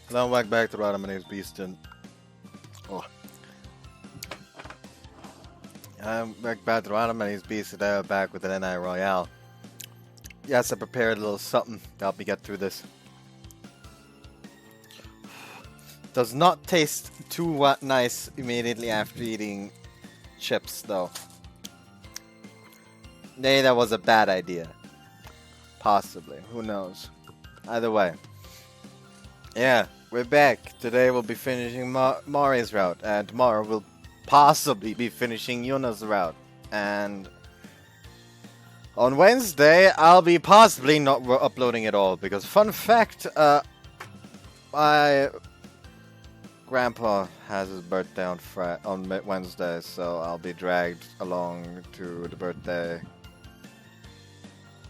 Hello, welcome back to Royale. My name is Beast, and I'm back to Royale. My name is Beast, and I'm back with an Renai Royale. Yes, I prepared a little something to help me get through this. Does not taste too nice immediately after eating chips, though. Maybe that was a bad idea. Possibly. Who knows? Either way. Yeah, we're back. Today we'll be finishing Mari's route, and tomorrow we'll possibly be finishing Yuna's route. And on Wednesday, I'll be possibly not uploading at all, because fun fact, my grandpa has his birthday on Wednesday, so I'll be dragged along to the birthday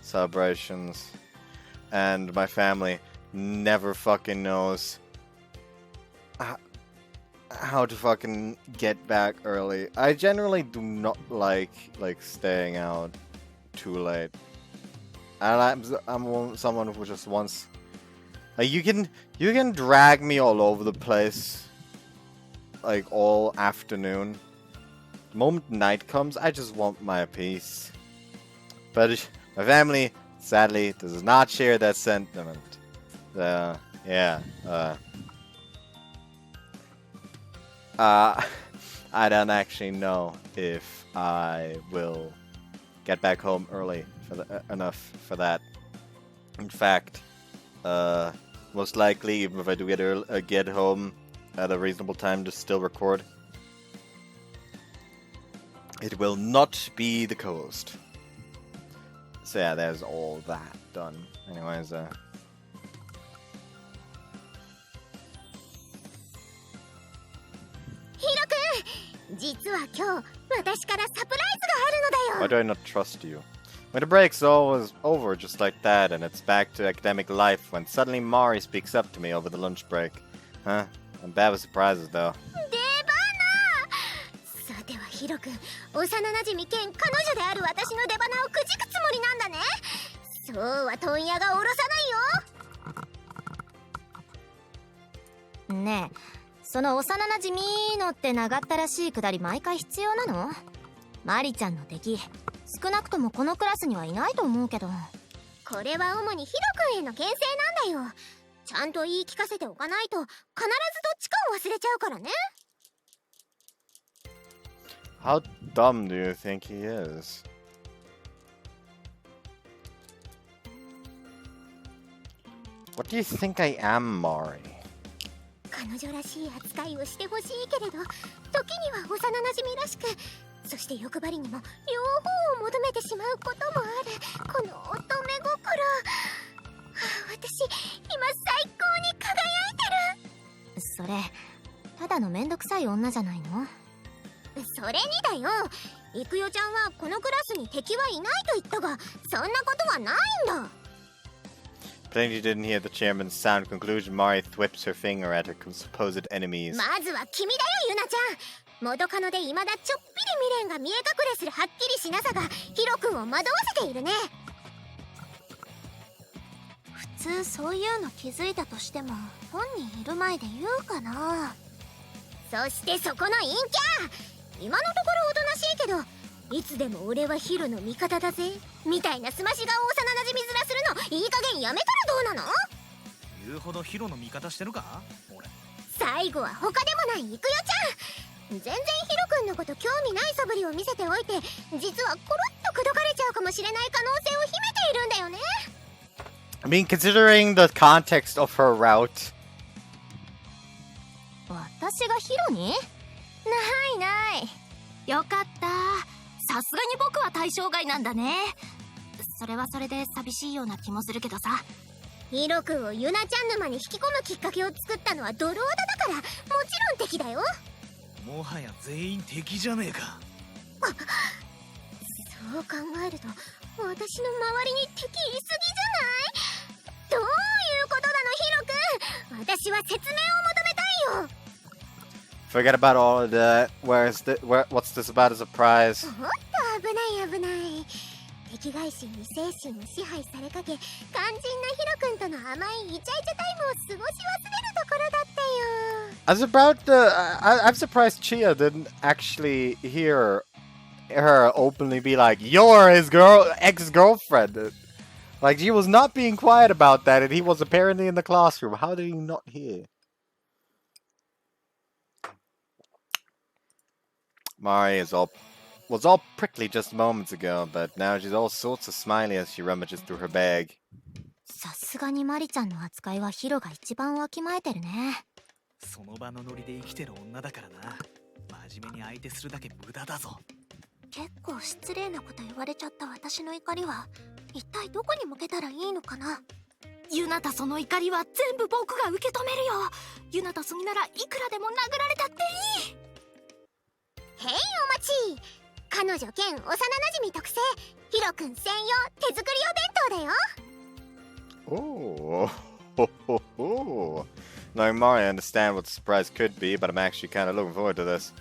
celebrations, and my family never fucking knows how to fucking get back early. I generally do not like staying out too late. And I'm someone who just wants, like, you can drag me all over the place like all afternoon. The moment night comes, I just want my peace. But my family sadly does not share that sentiment. I don't actually know if I will get back home early enough for that. In fact, most likely, even if I do get home at a reasonable time to still record, it will not be the coast. So yeah, there's all that done. Anyways, why do I not trust you? When the break's always over just like that, and it's back to academic life, when suddenly Mari speaks up to me over the lunch break. Huh? I'm bad with surprises, though. Ne, その幼馴染みのって長ったらしいくだり毎回必要なの？マリちゃんの敵、少なくともこのクラスにはいないと思うけど。これは主にヒロ君への牽制なんだよ。ちゃんと言い聞かせておかないと必ずどっちかを忘れちゃうからね。How dumb do you think he is? What do you think I am, Mari? 彼女らしい扱いをしてほしいけれど、時には幼馴染らしく、そして欲張りにも両方を求めてしまうこともある。この乙女心、私今最高に輝いてる。それただのめんどくさい女じゃないの？それにだよ、イクヨちゃんはこのクラスに敵はいないと言ったが、そんなことはないんだ。Plainly didn't hear the chairman's sound conclusion. Mari whips her finger at her supposed enemies. まずは君だよ、ユナちゃん。元カノで未だちょっぴり未練が見え隠れするはっきりしなさがヒロ君を惑わせているね。普通そういうの気づいたとしても本人いる前で言うかな。そしてそこの陰キャ、今のところおとなしいけど、いつでも俺はヒロの味方だぜみたいなすまし顔を幼馴染み面するのいい加減やめたらどうなの？言うほどヒロの味方してるか俺。最後は他でもないイクヨちゃん。全然ヒロ君のこと興味ない素振りを見せておいて、実はコロッと口説かれちゃうかもしれない可能性を秘めているんだよね。I mean, considering the context of her route. 私がヒロに？ないない。よかった。さすがに僕は対象外なんだね。それはそれで寂しいような気もするけどさ。ヒロ君をユナちゃん沼に引き込むきっかけを作ったのはドローダだから、もちろん敵だよ。もはや全員敵じゃねえか。そう考えると私の周りに敵いすぎじゃない？どういうことなのヒロ君。私は説明を求めたいよ。Forget about all of that. What's this about a surprise? おっと危ない危ない。敵外心に精神を支配されかけ、肝心なヒロ君との甘いイチャイチャタイムを過ごし忘れるところだったよ。I'm surprised Chia didn't actually hear her openly be like, "You're his ex-girlfriend." Like, she was not being quiet about that, and he was apparently in the classroom. How did he not hear? Mari was all prickly just moments ago, but now she's all sorts of smiley as she rummages through her bag. さすがにマリちゃんの扱いはヒロが一番わきまえてるね。その場のノリで生きてる女だからな。真面目に相手するだけ無駄だぞ。結構失礼なこと言われちゃった私の怒りは一体どこに向けたらいいのかな。ユナタその怒りは全部僕が受け止めるよ。ユナタスミならいくらでも殴られたっていい。へいお待ち。彼女兼幼なじみ特製ヒロくん専用手作りお弁当だよ。Oh, now Mari, I understand what the surprise could be, but I'm actually kind of looking forward to this.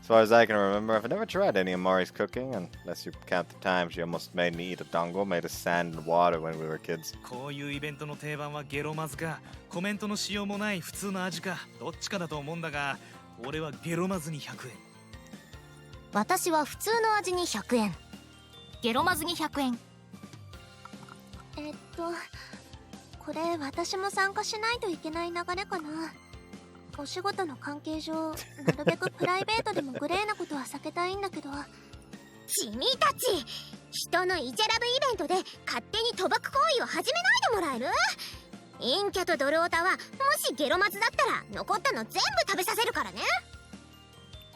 As far as I can remember, I've never tried any of Mari's cooking, unless you count the time she almost made me eat a dango made of sand and water when we were kids. こういうイベントの定番はゲロまずかコメントのしようもない普通の味かどっちかだと思うんだが、俺はゲロまずに100円。私は普通の味に100円、ゲロまずに100円。これ私も参加しないといけない流れかな。お仕事の関係上、なるべくプライベートでもグレーなことは避けたいんだけど。君たち、人のイチャラブイベントで勝手に賭博行為を始めないでもらえる？陰キャとドルオタはもしゲロマズだったら残ったの全部食べさせるからね。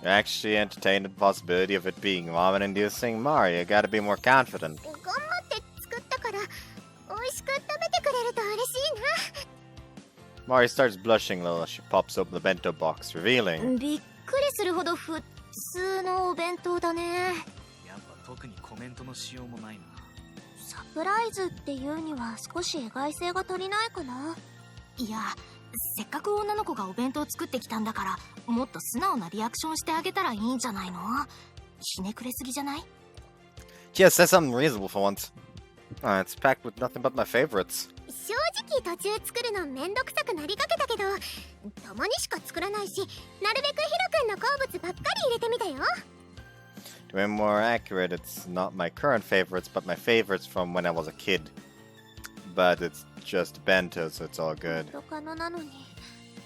You actually entertained the possibility of it being vomit-inducing? Mari, you gotta be more confident. 頑張って作ったから美味しく食べてくれると嬉しいな。Mari starts blushing a little as she pops open the bento box, revealing. びっくりするほど普通のお弁当だね。やっぱ特にコメントのしようもないな。サプライズっていうには少し意外性が足りないかな。いや、せっかく女の子がお弁当作ってきたんだからもっと素直なリアクションしてあげたらいいんじゃないの？ひねくれすぎじゃない？ Chia, say something reasonable for once. It's packed with nothing but my favorites. 正直途中作るのめんどくさくなりかけたけど、たまにしか作らないし、なるべくヒロくんの好物ばっかり入れてみたよ。To be more accurate, it's not my current favorites, but my favorites from when I was a kid. But it's just bento, so it's all good. 元カノなのに、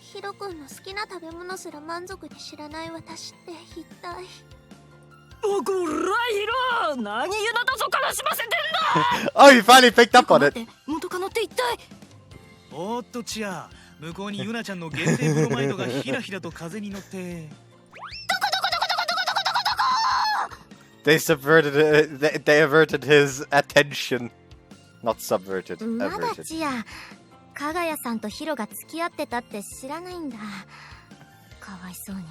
ヒロくんの好きな食べ物すら満足に知らない私って一体。おこらヒロ、何ユナタそからしませてんだ。Oh, you finally picked up on it. 元カノって一体。おっとチア、向こうにユナちゃんの限定ブロマイドがひらひらと風に乗って。They averted his attention. Not subverted. まだ Averted. チア、加賀谷さんとヒロが付き合ってたって知らないんだ。かわいそうに。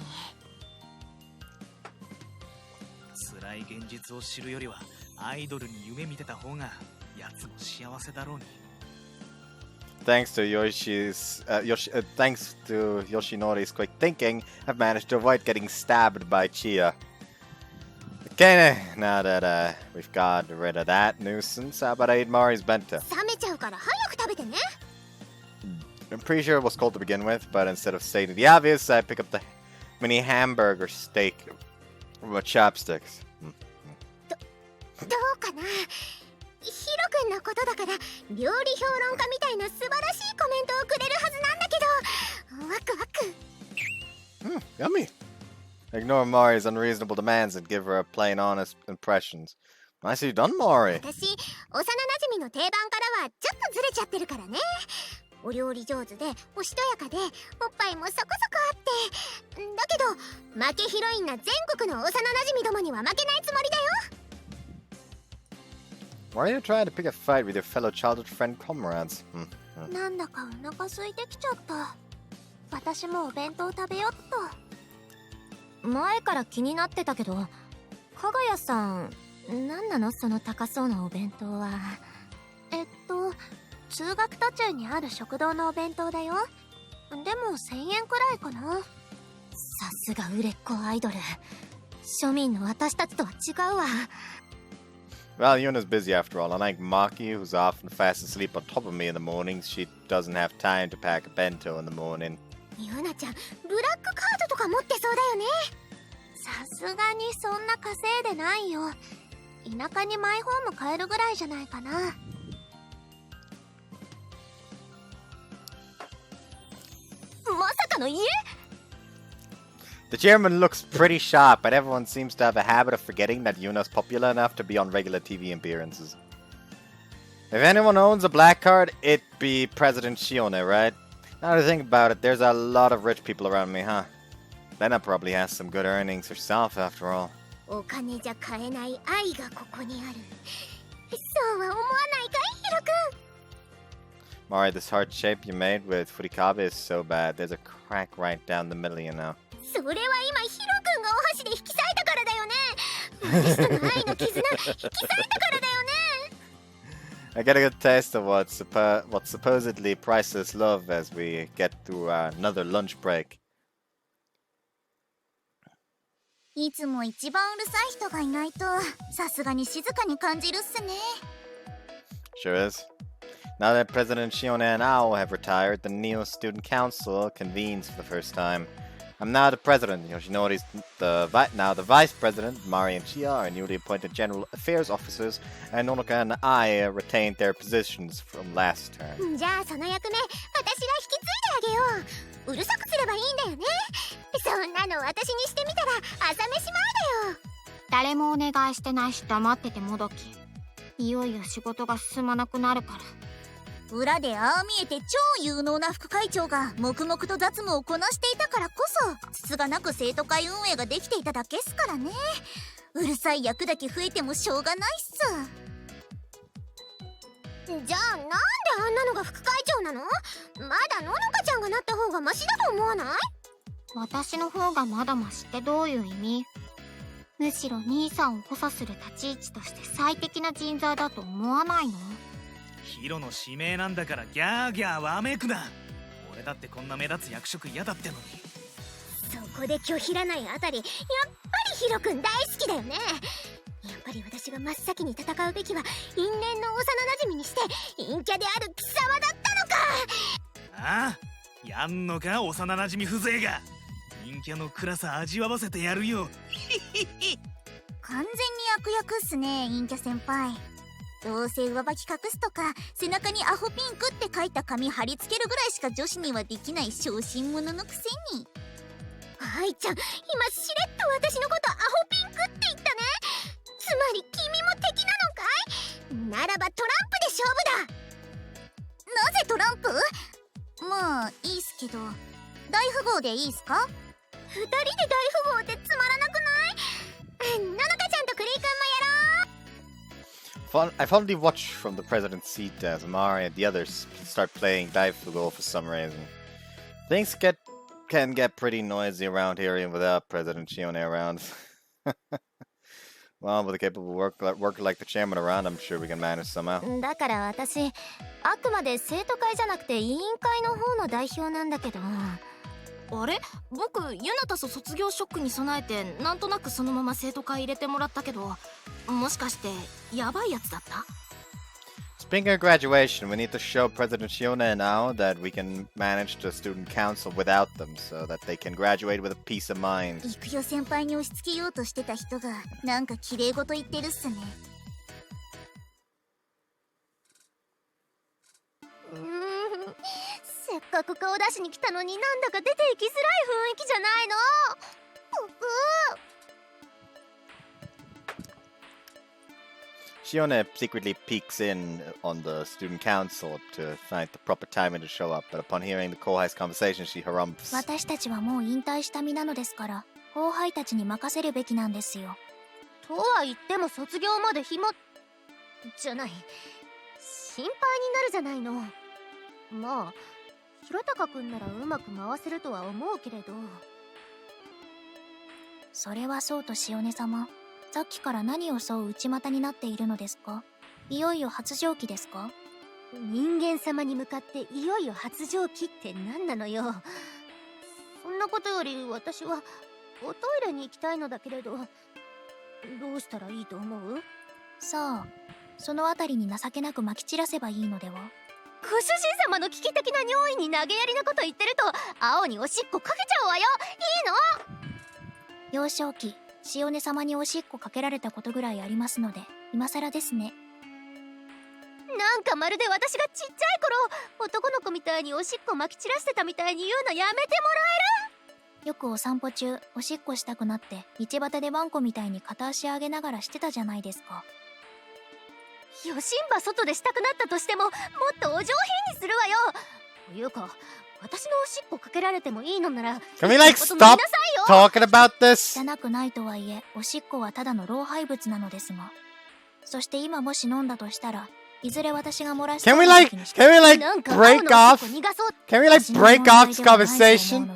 辛い現実を知るよりはアイドルに夢見てた方がやつも幸せだろうに。Thanks to Yoshinori's quick thinking, I've managed to avoid getting stabbed by Chia. Okay, now that we've got rid of that nuisance, how about I eat Mari's bento? 冷めちゃうから早く食べてね。 I'm pretty sure it was cold to begin with, but instead of stating the obvious, I pick up the mini hamburger steak with chopsticks. どうかな。ヒロくんのことだから料理評論家みたいな素晴らしいコメントをくれるはずなんだけど、ワクワク。Yummy. Ignore Mari's unreasonable demands and give her a plain, honest impressions. Nicely done, Mari. 私、幼なじみの定番からはちょっとずれちゃってるからね。お料理上手でおしとやかでおっぱいもそこそこあって、だけど負けヒロインな全国の幼なじみどもには負けないつもりだよ。 Why are you trying to pick a fight with your fellow childhood friend comrades? なんだかお腹空いてきちゃった。私もお弁当食べよっと。前から気になってたけど、加賀谷さん、何なのその高そうなお弁当は。通学途中にある食堂のお弁当だよ。でも1000円くらいかな。さすが売れっ子アイドル。庶民の私たちとは違うわ。Well, Yuna's busy after all. Unlike Maki, who's often fast asleep on top of me in the mornings, she doesn't have time to pack a bento in the morning. ユナちゃん、ブラックカードとか持ってそうだよね。さすがにそんな稼いでないよ。田舎にマイホーム買えるぐらいじゃないかな。まさかの家？ The chairman looks pretty sharp, but everyone seems to have a habit of forgetting that Yuna's popular enough to be on regular TV appearances. If anyone owns a black card, it'd be President Shione, right? Now to think about it, there's a lot of rich people around me, huh? Lena probably has some good earnings herself, after all. お金じゃ買えない愛がここにある。そうは思わないかい、ヒロ君。 Mari, this heart shape you made with Furikabe is so bad. There's a crack right down the middle, you know. それは今ヒロ君がお箸で引き裂いたからだよね。私との愛の絆引き裂いたからだよね。 I get a good taste of what's supposedly priceless love as we get through another lunch break. いつも一番うるさい人がいないとさすがに静かに感じるっすね。 Sure is. Now that President Shione and Ao have retired, the Neo Student Council convenes for the first time. I'm now the president. Yoshinori's now the vice president. Mari and Chia are newly appointed general affairs officers, and Nonoka and I retained their positions from last term. じゃあその役目、私が引き継いであげよう。うるさくすればいいんだよね。そんなの私にしてみたら朝飯前だよ。誰もお願いしてないし黙っててもどき。いよいよ仕事が進まなくなるから。裏でああ見えて超有能な副会長が黙々と雑務をこなしていたからこそつつがなく生徒会運営ができていただけっすからね。うるさい役だけ増えてもしょうがないっす。じゃあなんであんなのが副会長なの？まだののかちゃんがなった方がマシだと思わない？私の方がまだマシってどういう意味？むしろ兄さんを補佐する立ち位置として最適な人材だと思わないの？ヒロの指名なんだからギャーギャーわめくな。俺だってこんな目立つ役職嫌だってのに。そこで拒否らないあたり、やっぱりヒロ君大好きだよね。やっぱり私が真っ先に戦うべきは因縁の幼馴染にして陰キャである貴様だったのか。ああ、やんのか幼馴染風情が。陰キャの暗さ味わわせてやるよ。完全に悪役っすね、陰キャ先輩。どうせ上履き隠すとか背中にアホピンクって書いた紙貼り付けるぐらいしか女子にはできない小心者のくせに。愛ちゃん、今しれっと私のことアホピンクって言ったね。つまり君も敵なのかい？ならばトランプで勝負だ。なぜトランプ？まあいいっすけど大富豪でいいっすか？二人で大富豪ってつまらなくない？ののかちゃんとクリー君もやろう。I fondly watch from the president's seat as Mari and the others start playing Daifugo for some reason. Things can get pretty noisy around here even without President Shione around. Well, with a capable worker like the chairman around, I'm sure we can manage somehow. だから私、あくまで生徒会じゃなくて委員会の方の代表なんだけど。あれ？僕、ユナタス卒業ショックに備えてなんとなくそのまま生徒会入れてもらったけど、もしかしてヤバいやつだった？ Speaking of graduation, we need to show President Shione now that we can manage the student council without them so that they can graduate with a peace of mind. 行くよ先輩に押し付けようとしてた人がなんか綺麗事言ってるっすね。せっかく顔出しに来たのになんだか出て行きづらい雰囲気じゃないの。Shione secretly peeks in on the student council to find the proper timing to show up, but upon hearing the Kohai's conversation, she harumphs. 私たちはもう引退した身なのですから後輩たちに任せるべきなんですよ。とは言っても卒業まで暇じゃない。心配になるじゃないの。まあひろたかくんならうまく回せるとは思うけれど。それはそうと塩根様、さっきから何をそう内股になっているのですか？いよいよ発情期ですか？人間様に向かっていよいよ発情期って何なのよ。そんなことより私はおトイレに行きたいのだけれど、どうしたらいいと思う？さあ、そのあたりに情けなくまき散らせばいいのでは。ご主人様の危機的な尿意に投げやりなこと言ってると青におしっこかけちゃうわよ。いいの？幼少期、塩根様におしっこかけられたことぐらいありますので、今更ですね。なんかまるで私がちっちゃい頃男の子みたいにおしっこまき散らしてたみたいに言うのやめてもらえる？よくお散歩中、おしっこしたくなって、道端でワンコみたいに片足上げながらしてたじゃないですか。よしんば外でしたくなったとしてももっとお上品にするわよ。というか私のおしっこかけられてもいいのなら Can we like stop talking about this? 汚くないとはいえ、おしっこはただの老廃物なのですが。そして今もし飲んだとしたら、いずれ私が漏らした Can we like break off? Can we like break off this conversation?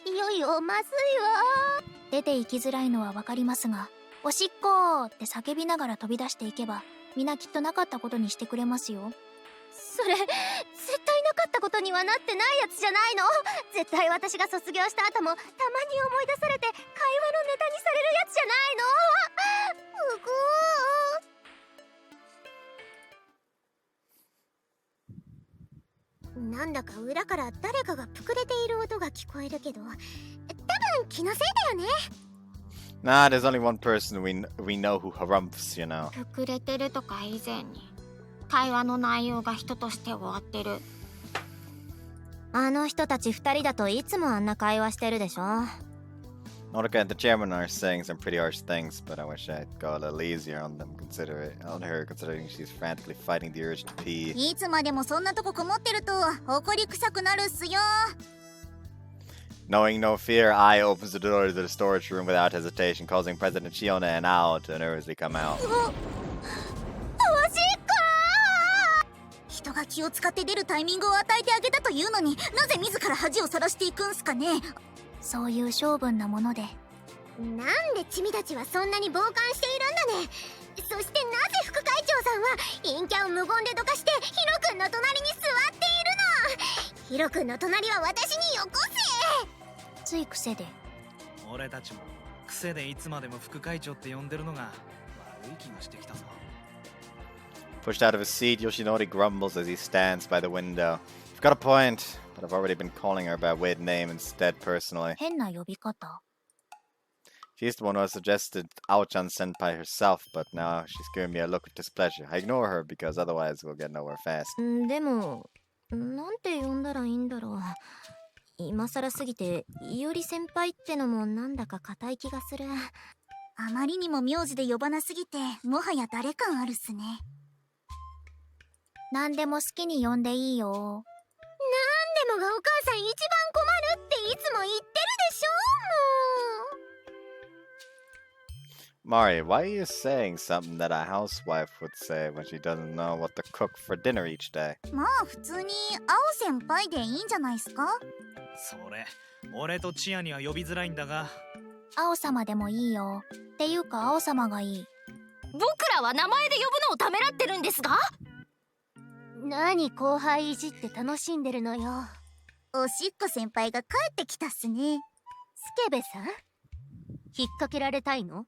いよいよまずいわ。出て行きづらいのはわかりますが、おしっこって叫びながら飛び出していけば、みんなきっとなかったことにしてくれますよ。それ絶対なかったことにはなってないやつじゃないの？絶対私が卒業した後もたまに思い出されて会話のネタにされるやつじゃないの？うぐー。なんだか裏から誰かがぷくれている音が聞こえるけど、多分気のせいだよね。Nah, there's only one person we know who harumphs, you know. 膨れてるとか以前に会話の内容が人として終わってる。あの人たち二人だといつもあんな会話してるでしょ。Notica and the chairman are saying some pretty harsh things, but I wish I'd go a little easier on them, on her, considering she's frantically fighting the urge to pee. いつまでもそんなとここもってると怒り臭くなるっすよ。Knowing no fear, Ai opens the door to the storage room without hesitation, causing President Shiona and Ao to nervously come out. 人が気を使って出るタイミングを与えてあげたというのに、なぜ自ら恥をさらしていくんすかね。そういう性分なもので。なんでチミたちはそんなに傍観しているんだね。そしてなぜ副会長さんは陰キャを無言でどかしてヒロ君の隣に座っているの？ヒロ君の隣は私によこせ。つい癖で。俺たちも癖でいつまでも副会長って呼んでるのが悪い気がしてきたぞ。Pushed out of his seat, Yoshinori grumbles as he stands by the window. You've got a point, but I've already been calling her by a weird name instead personally. 変な呼び方。 She's the one who has suggested Ao-chan senpai herself, but now she's giving me a look of displeasure. I ignore her because otherwise we'll get nowhere fast. でも、なんて呼んだらいいんだろう。今更すぎて、いおり先輩ってのもなんだか固い気がする。あまりにも名字で呼ばなすぎて、もはや誰感あるっすね。何でも好きに呼んでいいよ。なんでもがお母さん一番困るっていつも言ってるでしょ。Mari, why are you saying something that a housewife would say when she doesn't know what to cook for dinner each day? まあ普通に青先輩でいいんじゃないっすか。それ俺とチアには呼びづらいんだが。青様でもいいよ。っていうか青様がいい。僕らは名前で呼ぶのをためらってるんですか？何後輩いじって楽しんでるのよ。おしっこ先輩が帰ってきたっすね。スケベさん、引っ掛けられたいの？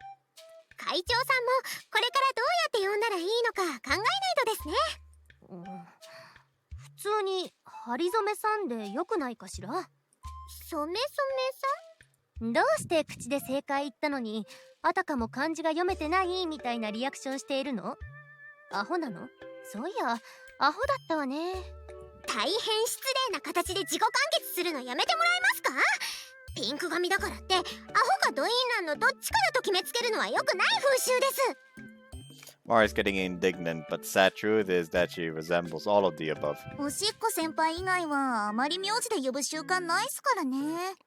会長さんもこれからどうやって呼んだらいいのか考えないとですね。普通に針染めさんでよくないかしら？染めさん？どうして口で正解言ったのにあたかも漢字が読めてないみたいなリアクションしているの？アホなの？そういやアホだったわね。大変失礼な形で自己完結するのやめてもらえますか？ピンク髪だからってアホかドインランのどっちかだと決めつけるのは良くない風習です。 Mari's getting indignant, but sad truth is that she resembles all of the above. おしっこ先輩以外はあまり名字で呼ぶ習慣ないっすからね。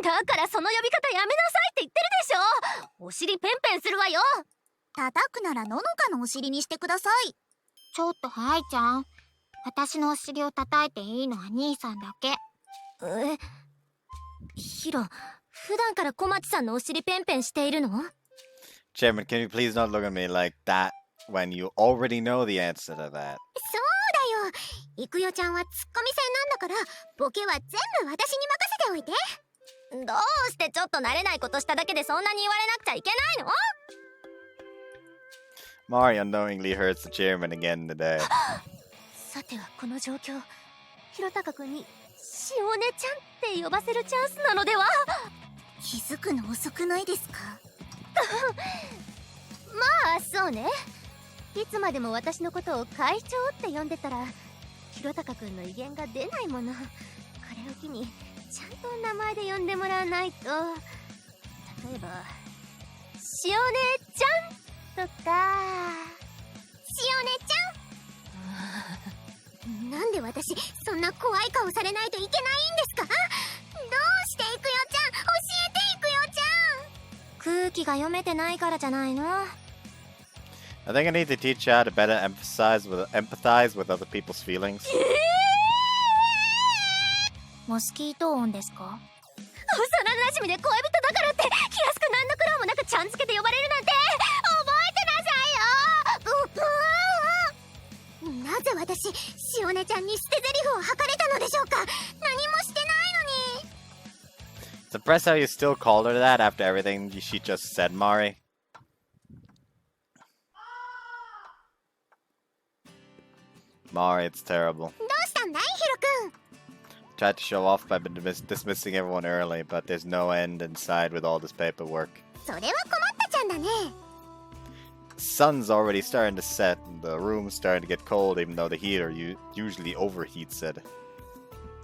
だからその呼び方やめなさいって言ってるでしょ。お尻ペンペンするわよ。叩くならののかのお尻にしてください。ちょっとハイちゃん、私のお尻を叩いていいのは兄さんだけ。ヒロ、普段から小町さんのお尻ペンペンしているの？ Chairman, can you please not look at me like that when you already know the answer to that? そうだよ。イクヨちゃんはツッコミ戦なんだからボケは全部私に任せておいて。どうしてちょっと慣れないことしただけでそんなに言われなくちゃいけないの？ Mari unknowingly hurts the chairman again today. さてはこの状況、ひろたかくんにしおねちゃんって呼ばせるチャンスなのでは？気づくの遅くないですか？まあそうね。いつまでも私のことを会長って呼んでたらひろたかくんの威厳が出ないもの。これを機にちゃんと名前で呼んでもらわないと。例えばしおねちゃんとか。しおねちゃんなんで私そんな怖い顔されないといけないんですか？どうしていくよちゃん、教えていくよちゃん。空気が読めてないからじゃないの？ I think I need to teach her how to better empathize with other people's feelings. モスキート音ですか？幼馴染で恋人だからって気安く何の苦労もなくちゃん付けで呼ばれるなんて覚えてなさいよ。なぜ私しおねちゃんに捨て台詞を吐かれたのでしょうか？何もしてないのに。 It's impressive how you still called her that after everything she just said, Mari. Mari, it's terrible. どうしたんだいヒロくん。 Tried to show off by dismissing everyone early, but there's no end in sight with all this paperwork. それは困ったちゃんだね。 The sun's already starting to set, and the room's starting to get cold, even though the heater usually overheats it.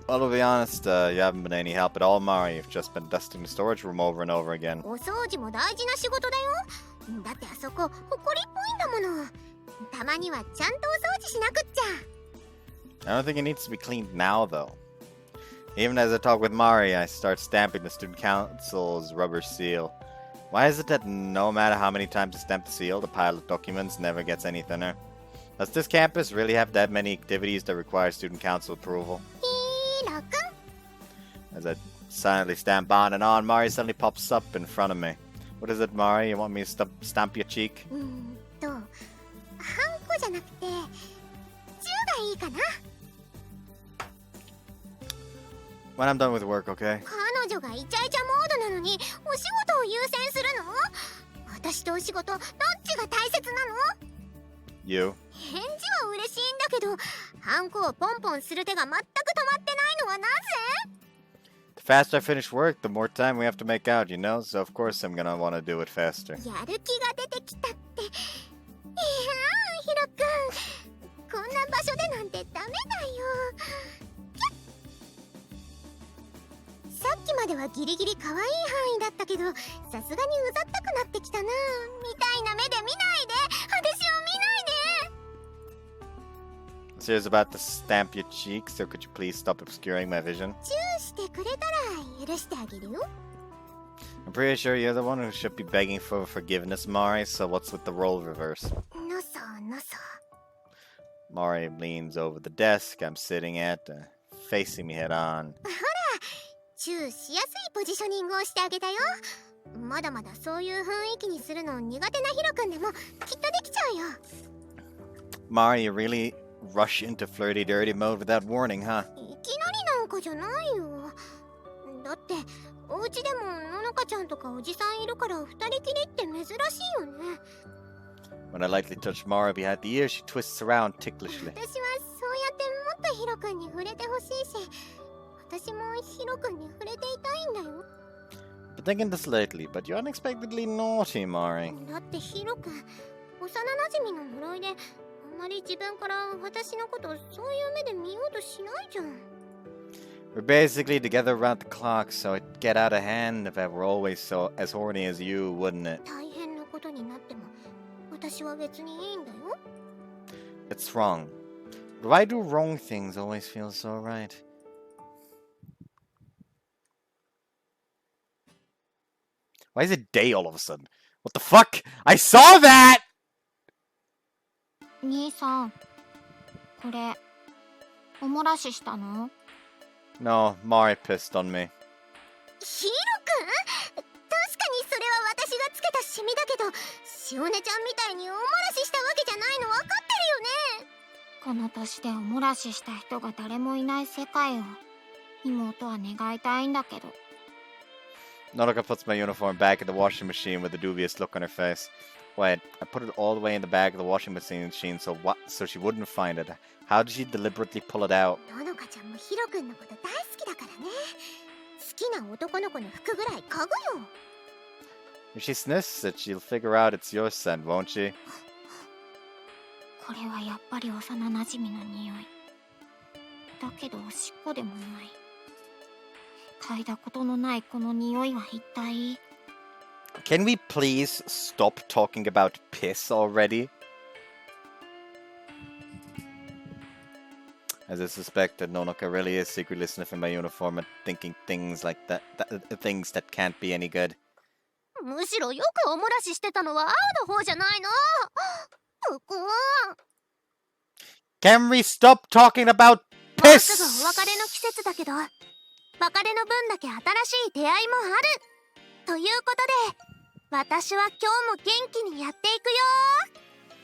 Well, to be honest, you haven't been any help at all, Mari. You've just been dusting the storage room over and over again. お掃除も大事な仕事だよ。だってあそこほこりっぽいんだもの。たまにはちゃんとお掃除しなくっちゃ。 I don't think it needs to be cleaned now, though. Even as I talk with Mari, I start stamping the student council's rubber seal. Why is it that no matter how many times I stamp the seal, the pile of documents never gets any thinner? Does this campus really have that many activities that require student council approval? ヒロくん。 As I silently stamp on and on, Mari suddenly pops up in front of me. What is it, Mari? You want me to stamp your cheek? ハンコじゃなくてチューがいいかな。 When I'm done with work, okay? 彼女がイチャイチャモードなのにお仕事を優先するの？私とお仕事どっちが大切なの？ You. 返事は嬉しいんだけど、ハンコをポンポンする手が全く止まってないのはなぜ？ The faster I finish work, the more time we have to make out, you know? So of course I'm gonna want to do it faster. やる気が出てきたって。いやヒロくん、こんな場所でなんてダメだよ。さっきまではギリギリ可愛い範囲だったけど、さすがにうざったくなってきたな。みたいな目で見ないで、私を見ないで。 Serious about to stamp your cheek, so could you please stop obscuring my vision? チューしてくれたら許してあげるよ。 I'm pretty sure you're the one who should be begging for forgiveness, Mari, so what's with the role reverse? のそのそ。 Mari leans over the desk I'm sitting at, facing me head on. チューしやすいポジショニングをしてあげたよ。まだまだそういう雰囲気にするの苦手なヒロくんでもきっとできちゃうよ。 Mari, you really rush into flirty dirty mode without warning, huh? いきなりなんかじゃないよ。だってお家でもののかちゃんとかおじさんいるから二人きりって珍しいよね。 When I lightly touch Mari behind the ear, she twists around ticklishly. 私はそうやってもっとヒロくんに触れてほしいし、私もヒロくんに触れていたいんだよ。 Been thinking this lately, but you're unexpectedly naughty, Mari. だってヒロくん、幼馴染の呪いであまり自分から私のことそういう目で見ようとしないじゃん。 We're basically together around the clock, so it'd get out of hand if I were always as horny as you, wouldn't it? 大変なことになっても私は別にいいんだよ。 It's wrong. But why do wrong things always feel so right? Why is it day all of a sudden? What the fuck? I saw that! 兄さん、これおもらししたの？ No, Mari pissed on me. ヒロくん、確かにそれは私がつけたシミだけど、しおねちゃんみたいにおもらししたわけじゃないの分かってるよね。この年でおもらしした人が誰もいない世界を妹は願いたいんだけど。Nodoka puts my uniform back in the washing machine with a dubious look on her face. Wait, I put it all the way in the bag of the washing machine so she wouldn't find it. How did she deliberately pull it out? ののかちゃんもヒロ君のこと大好きだからね。好きな男の子の服ぐらい嗅ぐよ。If she sniffs it, she'll figure out it's your scent, won't she? これはやっぱり幼馴染の匂い。だけどおしっこでもない。嗅いだことのないこの匂いは一体。Can we please stop talking about piss already? As I suspected, Nonoka really is secretly sniffing my uniform and thinking things like things that can't be any good. むしろよくおもらししてたのは青の方じゃないの。ここ。Can we stop talking about もうす piss? ぐお別れの季節だけど、別れの分だけ新しい出会いもある。ということで、私は今日も元気にやっていく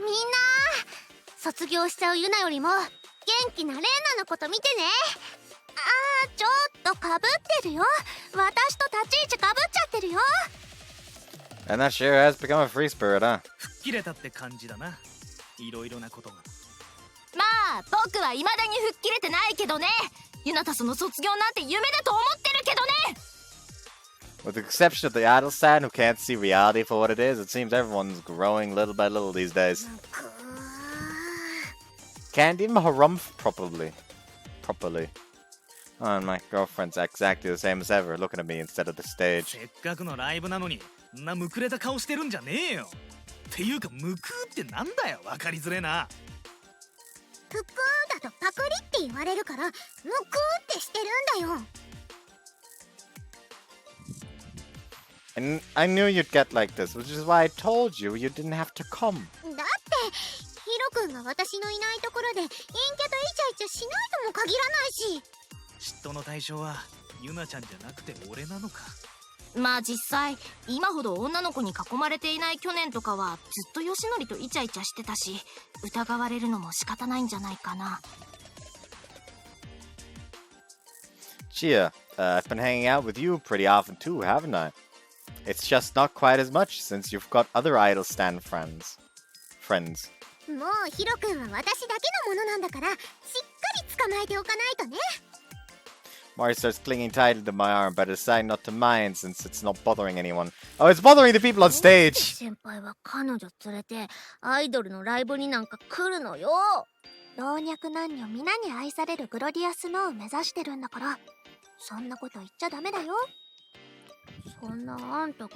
よ。みんな、卒業しちゃうユナよりも元気なレーナのこと見てね。ちょっとかぶってるよ。私と立ち位置かぶっちゃってるよ。And that sure has become a free spirit, huh? 吹っ切れたって感じだな。いろいろなことが。まあ僕は未だに吹っ切れてないけどね。ユナたその卒業なんて夢だと思ってるけどね。With the exception of the idle stan who can't see reality for what it is, it seems everyone's growing little by little these days. Can't even harumph properly. Oh, and my girlfriend's exactly the same as ever, looking at me instead of the stage. せっかくのライブなのにんなむくれた顔してるんじゃねえよ。っていうかむくってなんだよ、わかりづれえな。ぷくーだとパクリって言われるからむくーってしてるんだよ。And I knew you'd get like this, which is why I told you you didn't have to come. だってヒロ君が私のいないところで陰キャとイチャイチャしないとも限らないし。嫉妬の対象はユナちゃんじゃなくて俺なのか。まあ実際今ほど女の子に囲まれていない去年とかはずっとヨシノリとイチャイチャしてたし、疑われるのも仕方ないんじゃないかな。Chia, I've been hanging out with you pretty often too, haven't I? It's just not quite as much since you've got other idle stand friends. もうヒロ君は私だけのものなんだからしっかり捕まえておかないとね。Mari starts clinging tightly to my arm, but I decide not to mind since it's not bothering anyone. Oh, it's bothering the people on stage! 先輩は彼女連れてアイドルのライブになんか来るのよ。老若男女皆に愛されるグロディアスノーを目指してるんだから、そんなこと言っちゃダメだよ。そんなあんたが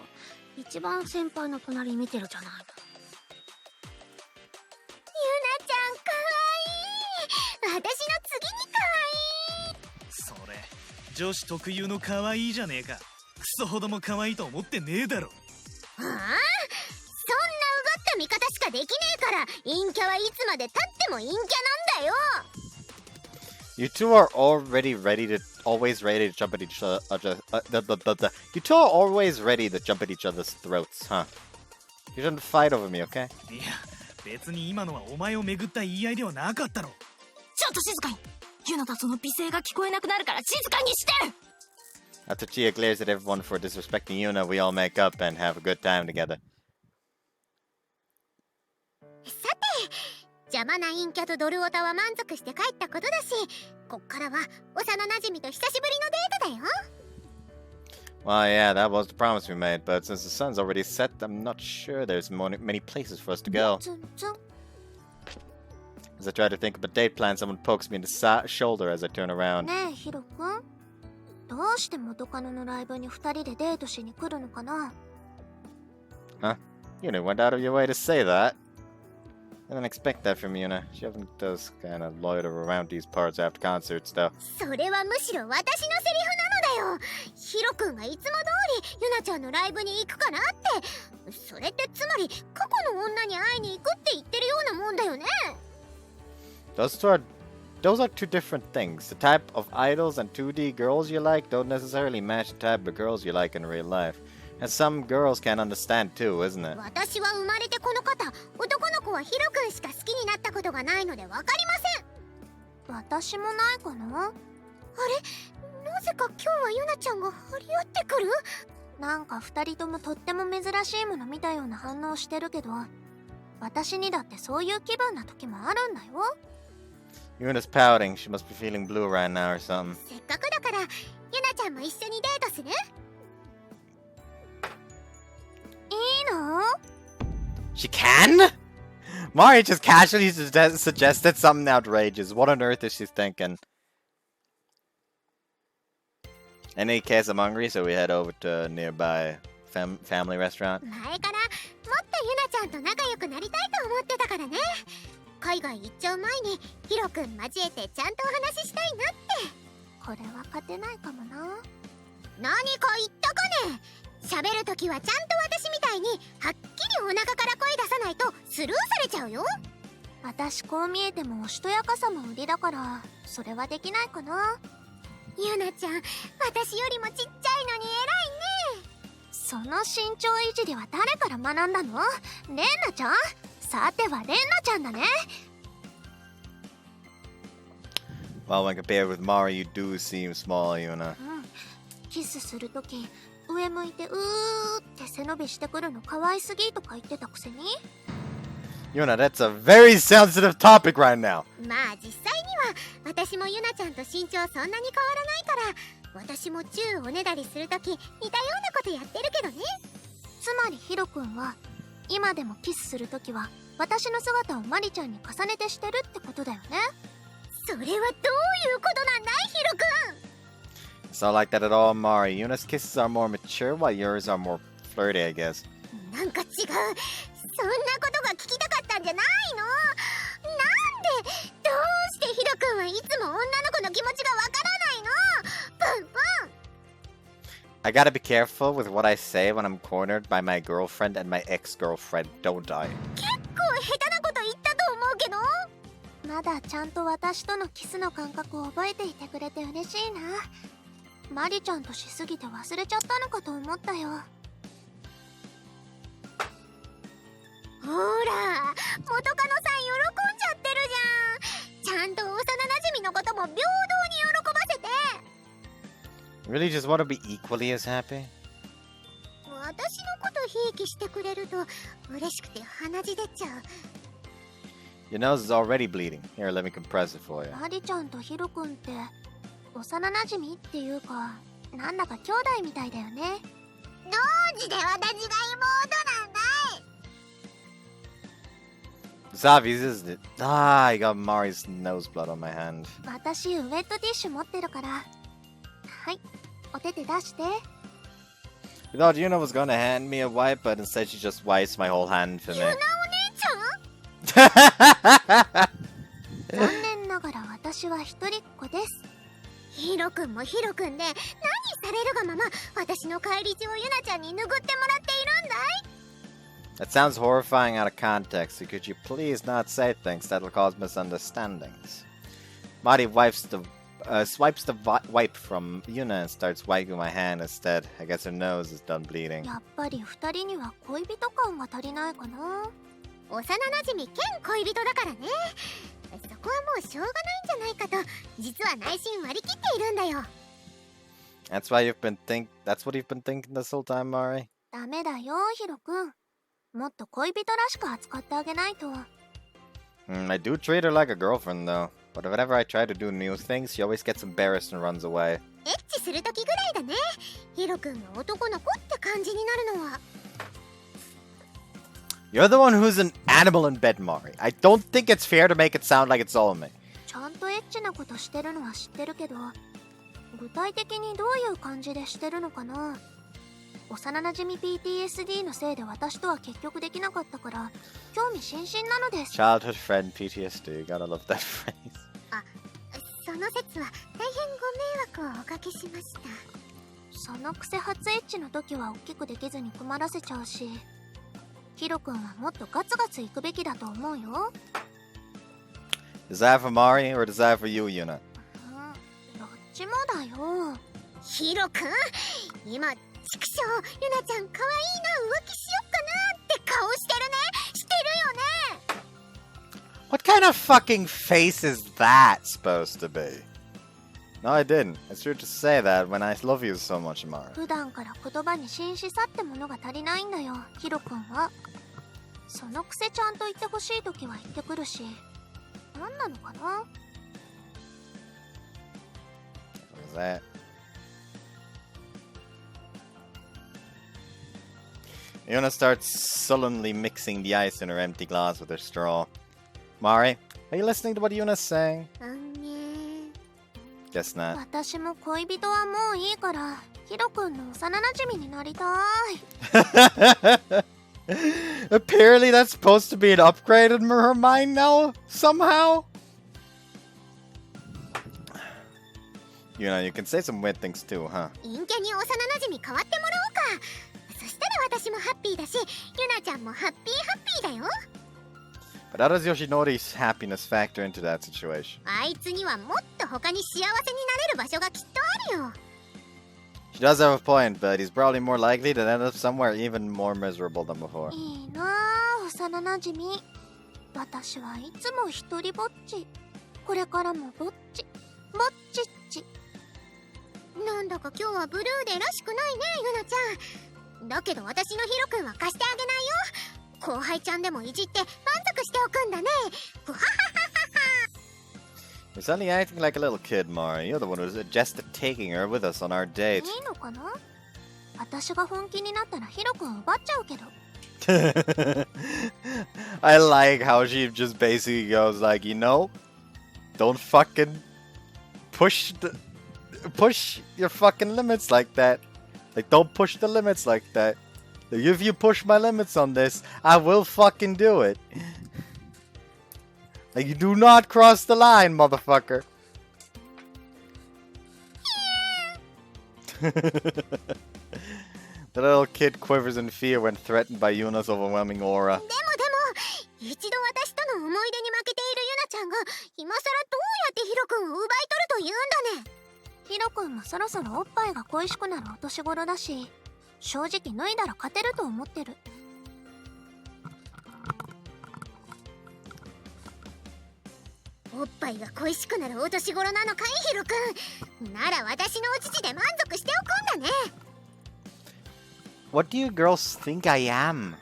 一番先輩の隣見てるじゃないの。ユナちゃんかわいい。私の次にかわいい。それ女子特有の可愛いじゃねえか。クソほども可愛いと思ってねえだろ。そんなうがった見方しかできねえから陰キャはいつまで経っても陰キャなんだよ。You two are always ready to jump at each other. You two are always ready to jump at each other's throats, huh? You shouldn't fight over me, okay? いや別に今のはお前をめぐった言い合いではなかったろ。ちょっと静かに。ユナたその美声が聞こえなくなるから静かにして。 After Chia glares at everyone for disrespecting Yuna, we all make up and have a good time together. さて、邪魔な陰キャとドルオタは満足して帰ったことだし、こっからは幼馴染と久しぶりのデートだよ。Well, yeah, that was the promise we made, but since the sun's already set, I'm not sure there's many places for us to go. ツンツン。 As I try to think of a date plan, someone pokes me in the shoulder as I turn around. ねえヒロ君、どうして元カノのライブに2人でデートしに来るのかな。 Huh? Yuna went out of your way to say that. I didn't expect that from Yuna. She often does kind of loiter around these parts after concerts, though. それはむしろ私のセリフなのだよ。ヒロ君はいつも通りユナちゃんのライブに行くからって。それってつまり過去の女に会いに行くって言ってるようなもんだよね。Those are two different things. The type of idols and 2D girls you like don't necessarily match the type of girls you like in real life. And some girls can't understand too, isn't it? 私は生まれてこの方、男の子はヒロ君しか好きになったことがないのでわかりません。私もないかな。あれ、なぜか今日はユナちゃんが張り合ってくる。なんか2人ともとっても珍しいもの見たような反応してるけど、私にだってそういう気分な時もあるんだよ。 Yuna's pouting. She must be feeling blue right now or something. せっかくだからユナちゃんも一緒にデートする？いいの？ She can? Mari just casually suggested something outrageous. What on earth is she thinking? In any case, I'm hungry, so we head over to a nearby family restaurant. 前からもっとユナちゃんと仲良くなりたいと思ってたからね。海外行っちゃう前にヒロくん交えてちゃんとお話ししたいなって。これは勝てないかもな。何か言ったかね。喋るときはちゃんと私みたいにはっきりお腹から声出さないとスルーされちゃうよ。私こう見えてもおしとやかさも売りだから、それはできないかな。ユナちゃん、私よりもちっちゃいのに偉いね。その身長維持では誰から学んだの？レンナちゃん？さてはレンナちゃんだね。Well, when compared with Mari, you do seem small, Yuna. キスするとき上向いてうーって背伸びしてくるの可愛すぎとか言ってたくせに。 Yuna, that's a very sensitive topic right now. まあ実際には私もユナちゃんと身長そんなに変わらないから、私もチューおねだりするとき似たようなことやってるけどね。つまりヒロくんは今でもキスするときは私の姿をマリちゃんに重ねてしてるってことだよね。それはどういうことなんだいヒロくん。 It's not like that at all, Mari. Yuna's kisses are more mature, while yours are more flirty, I guess. なんか違う。そんなことが聞きたかったんじゃないの？なんでどうしてヒロくんはいつも女の子の気持ちがわからないの？プンプン。 I gotta be careful with what I say when I'm cornered by my girlfriend and my ex-girlfriend, don't I? 結構下手なこと言ったと思うけど。まだちゃんと私とのキスの感覚を覚えていてくれて嬉しいな。マリちゃんとしすぎて忘れちゃったのかと思ったよ。ほら、元カノさん喜んじゃってるじゃん。ちゃんと幼馴染のことも平等に喜ばせて。 Really just want to be equally as happy? 私のことひいきしてくれると嬉しくて鼻血出ちゃう。 Your nose is already bleeding. Here, let me compress it for you. マリちゃんとヒロくんって幼馴染っていうか、なんだか兄弟みたいだよね。どうして私が妹なんだい？ It's obvious, isn't it? Ah, I got Mari's nose blood on my hand. 私ウェットティッシュ持ってるから。はい、お手手出して。 I thought Yuna was gonna hand me a wipe, but instead she just wipes my whole hand for me. ユナお姉ちゃん？残念ながら私は一人っ子です。ヒロくんもヒロくんで何されるがまま私の返り血をユナちゃんに拭ってもらっているんだい？ That sounds horrifying out of context, so could you please not say things that'll cause misunderstandings? Mari swipes the wipe from Yuna and starts wiping my hand instead. I guess her nose is done bleeding. やっぱり二人には恋人感が足りないかな。幼馴染兼恋人だからね。そこはもうしょうがないんじゃないかと実は内心割り切っているんだよ。 That's what you've been thinking this whole time, Mari? ダメだよヒロくん。もっと恋人らしく扱ってあげないと。I do treat her like a girlfriend, though. But whenever I try to do new things, she always gets embarrassed and runs away. エッチするときぐらいだね。ヒロくんが男の子って感じになるのは。 You're the one who's an animal in bed, Mari. I don't think it's fair to make it sound like it's all me. ちゃんとエッチなことしてるのは知ってるけど、具体的にどういう感じでしてるのかな。幼馴染 PTSD のせいで私とは結局できなかったから興味津々なのです。 Childhood friend PTSD. Gotta love that phrase. あ、その説は大変ご迷惑をおかけしました。そのくせ初エッチの時は大きくできずに困らせちゃうし、ヒロ君はもっとガツガツいくべきだと思うよ。Is that for Mari or is that for you, Yuna? どっちもだよ。ヒロ君、今ちくしょう、ユナちゃんかわいいな、浮気しよっかなって顔してるね。してるよね。 What kind of fucking face is that supposed to be? No, I didn't. It's true to say that when I love you so much, Amari. 普段から言葉に真摯さってものが足りないんだよ、ヒロ君は。そのくせちゃんと言ってほしい時は言ってくるし、何なのかな？ What is that? Yuna starts sullenly mixing the ice in her empty glass with her straw. Mari, are you listening to what Yuna's saying? ね Guess not. 私も恋人はもういいから、ヒロ君の幼馴染になりたい。Apparently that's supposed to be an upgrade in her mind now, somehow? Yuna, you can say some weird things too, huh? 陰キャに幼馴染変わってもらおうか。そしたら私もハッピーだし、ユナちゃんもハッピーだよ。 But how does Yoshinori's happiness factor into that situation? あいつにはもっと他に幸せになれる場所がきっとあるよ。 She does have a point, but he's probably more likely to end up somewhere even more miserable than before. いいなあ、幼馴染。私はいつも一人ぼっち。これからもぼっち。ぼっちっち。なんだか今日はブルーでらしくないね、ユナちゃん。だけど私のヒロ君は貸してあげないよ。後輩ちゃんでもいじって満足しておくんだね。ふははははは。 You're suddenly acting like a little kid, Mari. You're the one who suggested taking her with us on our date. いいのかな？私が本気になったらヒロ君奪っちゃうけど。I like how she just basically goes like, you know, don't fucking push your fucking limits like that. Like, don't push the limits like that. Like, if you push my limits on this, I will fucking do it. Like, you do not cross the line, motherfucker. The little kid quivers in fear when threatened by Yuna's overwhelming aura. でも一度私との思い出に負けているユナちゃんが今さらどうやってヒロ君を奪い取ると言うんだね。ヒロ君もそろそろおっぱいが恋しくなるお年頃だし、正直脱いだら勝てると思ってる。おっぱいが恋しくなるお年頃なのかい、ヒロ君。なら私のお乳で満足しておくんだね。What do you girls think I am?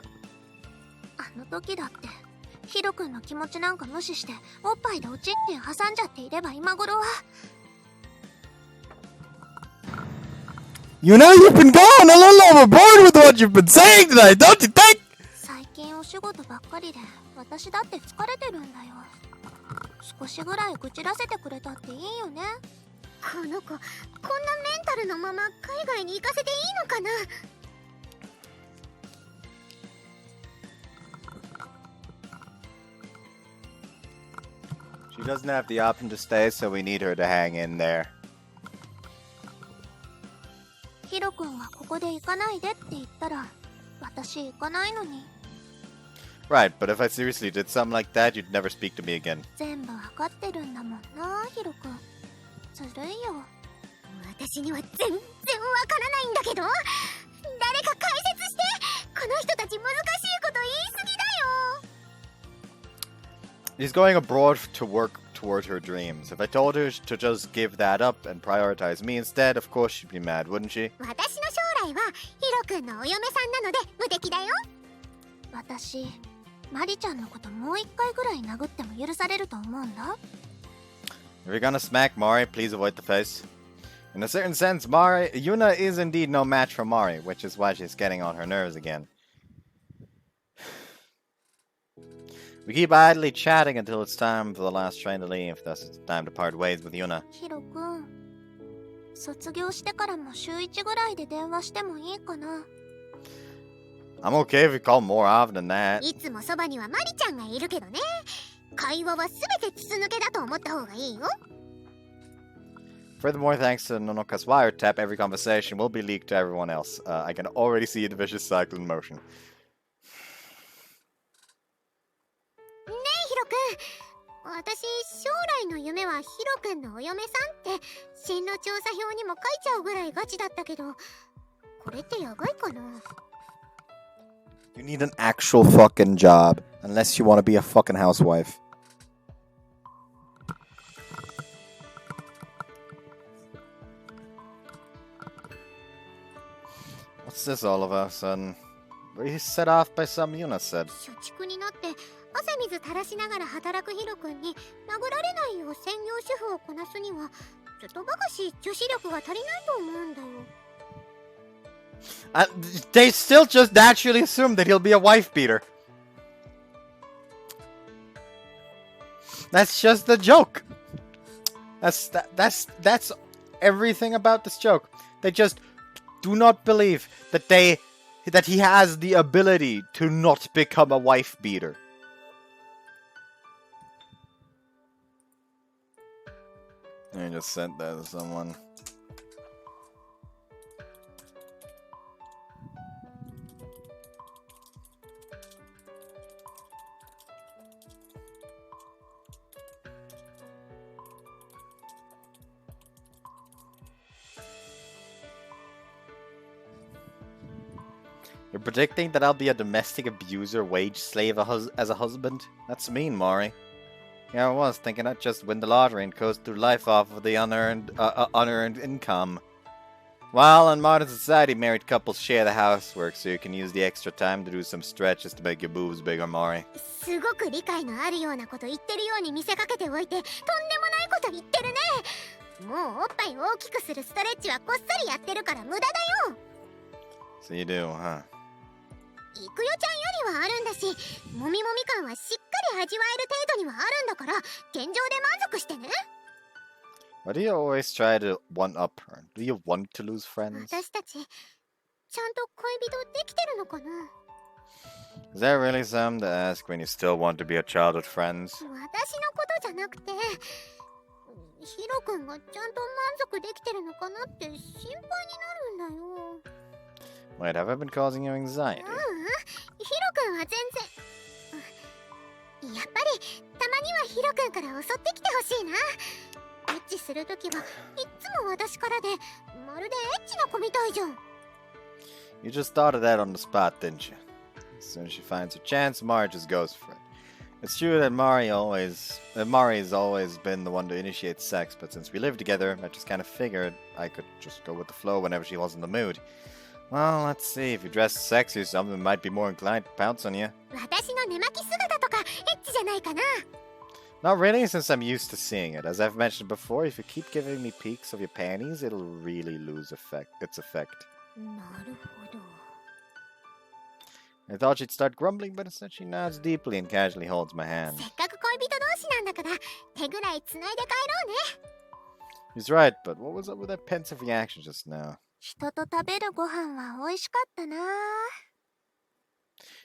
あの時だってヒロ君の気持ちなんか無視しておっぱいでおちんちん挟んじゃっていれば今頃は。 You know you've been going a little overboard with what you've been saying tonight, don't you think? 最近お仕事ばっかりで私だって疲れてるんだよ。少しぐらい愚痴らせてくれたっていいよね。この子こんなメンタルのまま海外に行かせていいのかな。 She doesn't have the option to stay, so we need her to hang in there. ヒロ君はここで行かないでって言ったら私行かないのに。 Right, but if I seriously did something like that, you'd never speak to me again. 全部わかってるんだもんな、ヒロ君。ずるいよ。私には全然わからないんだけど、誰か解説して。この人たち難しいこと言いすぎだよ。 She's going abroad to work toward her dreams. If I told her to just give that up and prioritize me instead, of course she'd be mad, wouldn't she? 私の将来はヒロ君のお嫁さんなので無敵だよ。私マリちゃんのこともう一回ぐらい殴っても許されると思うんだ。 If you're gonna smack Mari, please avoid the face. In a certain sense, Yuna is indeed no match for Mari, which is why she's getting on her nerves again. We keep idly chatting until it's time for the last train to leave. Thus, it's time to part ways with Yuna. ヒロ君、卒業してからも週1ぐらいで電話してもいいかな。 I'm okay if you call more often than that. いつもそばにはマリちゃんがいるけどね。会話はすべて筒抜けだと思った方がいいよ。 Furthermore, thanks to Nonoka's wiretap, every conversation will be leaked to everyone else. I can already see the vicious cycle in motion. ねえヒロ君、私将来の夢はヒロ君のお嫁さんって進路調査表にも書いちゃうぐらいガチだったけど、これってやばいかな。 You need an actual fucking job, unless you want to be a fucking housewife. What's this all of a sudden? He's set off by some Yuna said. 社畜になって汗水垂らしながら働くヒロ君に殴られないよう専業主婦をこなすにはちょっとばかし女子力が足りないと思うんだよ。They still just naturally assume that he'll be a wife beater. That's just the joke. That's everything about this joke. They just do not believe that he has the ability to not become a wife beater. I just sent that to someone. You're predicting that I'll be a domestic abuser, wage slave as a husband? That's mean, Mari. Yeah, I was thinking I'd just win the lottery and coast through life off of the unearned income. Well, in modern society, married couples share the housework, so you can use the extra time to do some stretches to make your boobs bigger, Mari. すごく理解のあるようなこと言ってるように見せかけておいてとんでもないこと言ってるね。もうおっぱいを大きくするストレッチはこっそりやってるから無駄だよ。 So you do, huh? いくよちゃんよりはあるんだし、もみもみ感はしっかり味わえる程度にはあるんだから、現状で満足してね。Why do you always try to one-up her? Do you want to lose friends? 私たち、ちゃんと恋人できてるのかな？ Is that really something to ask when you still want to be a child with friends? 私のことじゃなくて、ヒロ君がちゃんと満足できてるのかなって心配になるんだよ。 Wait, have I been causing you anxiety? ヒロ君は全然。やっぱりたまにはヒロ君から襲ってきてほしいな。エッチするときはいっつも私からで、まるでエッチな子みたいじゃん。 You just thought of that on the spot, didn't you? As soon as she finds her chance, Mari just goes for it. It's true that Mari's always been the one to initiate sex, but since we live together, I just kind of figured I could just go with the flow whenever she was in the mood. Well, let's see. If you dress sexy or something, might be more inclined to pounce on you. 私の寝巻き姿とかエッチじゃないかな。 Not really, since I'm used to seeing it. As I've mentioned before, if you keep giving me peeks of your panties, it'll really lose its effect. なるほど。 I thought she'd start grumbling, but instead she nods deeply and casually holds my hand. せっかく恋人同士なんだから、手ぐらい繋いで帰ろうね。 He's right, but what was up with that pensive reaction just now? 人と食べるご飯は美味しかったな。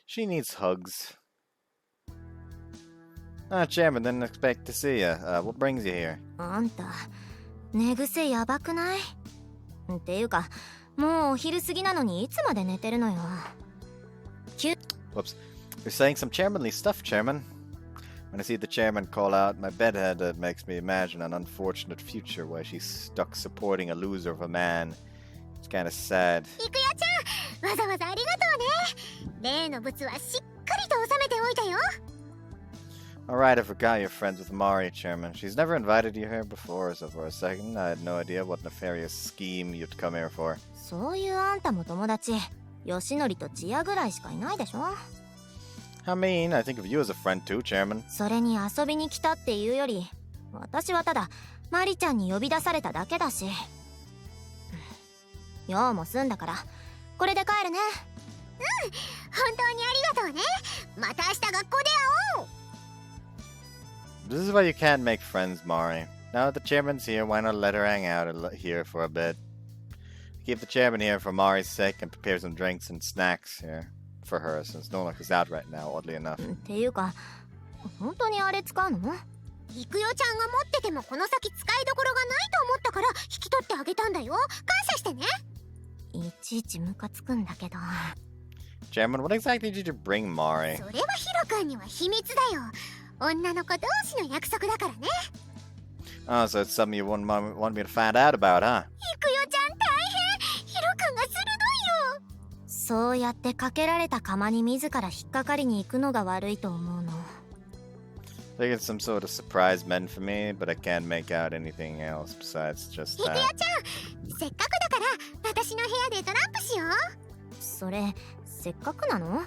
She needs hugs. Chairman, didn't expect to see you. What brings you here? あんた、寝癖やばくない？っていうか、もうお昼過ぎなのにいつまで寝てるのよ。Whoops. You're saying some chairmanly stuff, Chairman. When I see the chairman call out my bedhead, it makes me imagine an unfortunate future where she's stuck supporting a loser of a man. It's kind of sad. いくよちゃん、わざわざありがとうね。例の物はしっかりと収めておいたよ。 Alright, I forgot you're friends with Mari, Chairman. She's never invited you here before, so for a second I had no idea what nefarious scheme you'd come here for. そういうあんたも友達、ヨシノリとジアぐらいしかいないでしょ。 I mean, I think of you as a friend too, Chairman. それに遊びに来たっていうより、私はただマリちゃんに呼び出されただけだし。用も済んだから、これで帰るね。本当にありがとうね。また明日学校で会おう。 This is why you can't make friends, Mari. Now that the chairman's here, why not let her hang out here for a bit? Keep the chairman here for Mari's sake and prepare some drinks and snacks here for her, since no one is out right now, oddly enough. っていうか、本当にあれ使うの？いくよちゃんが持っててもこの先使いどころがないと思ったから引き取ってあげたんだよ。感謝してね。いちいちムカつくんだけど。Chairman, what exactly did you bring Mari? それはヒロ君には秘密だよ。女の子同士の約束だからね。 Oh, so it's something you want me to find out about, huh? いくよちゃん大変。ヒロ君が鋭いよ。そうやってかけられた釜に自ら引っかかりに行くのが悪いと思うの。I think it's some sort of surprise meant for me, but I can't make out anything else besides just いくよ that. ちゃん、せっかくだから私の部屋でトランプしよう。それせっかくなの？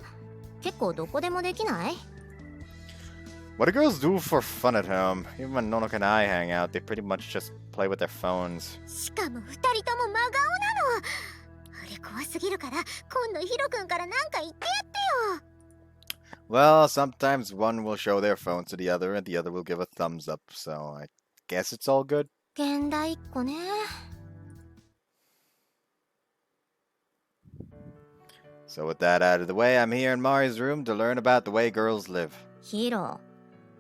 結構どこでもできない？ What do girls do for fun at home? Even when Nonok and I hang out, they pretty much just play with their phones. しかも2人とも真顔なの。あれ怖すぎるから今度ヒロ君からなんか言ってやってよ。 Well, sometimes one will show their phone to the other and the other will give a thumbs up, so I guess it's all good. 現代っ子ね。So with that out of the way, I'm here in Mari's room to learn about the way girls live. ヒロ、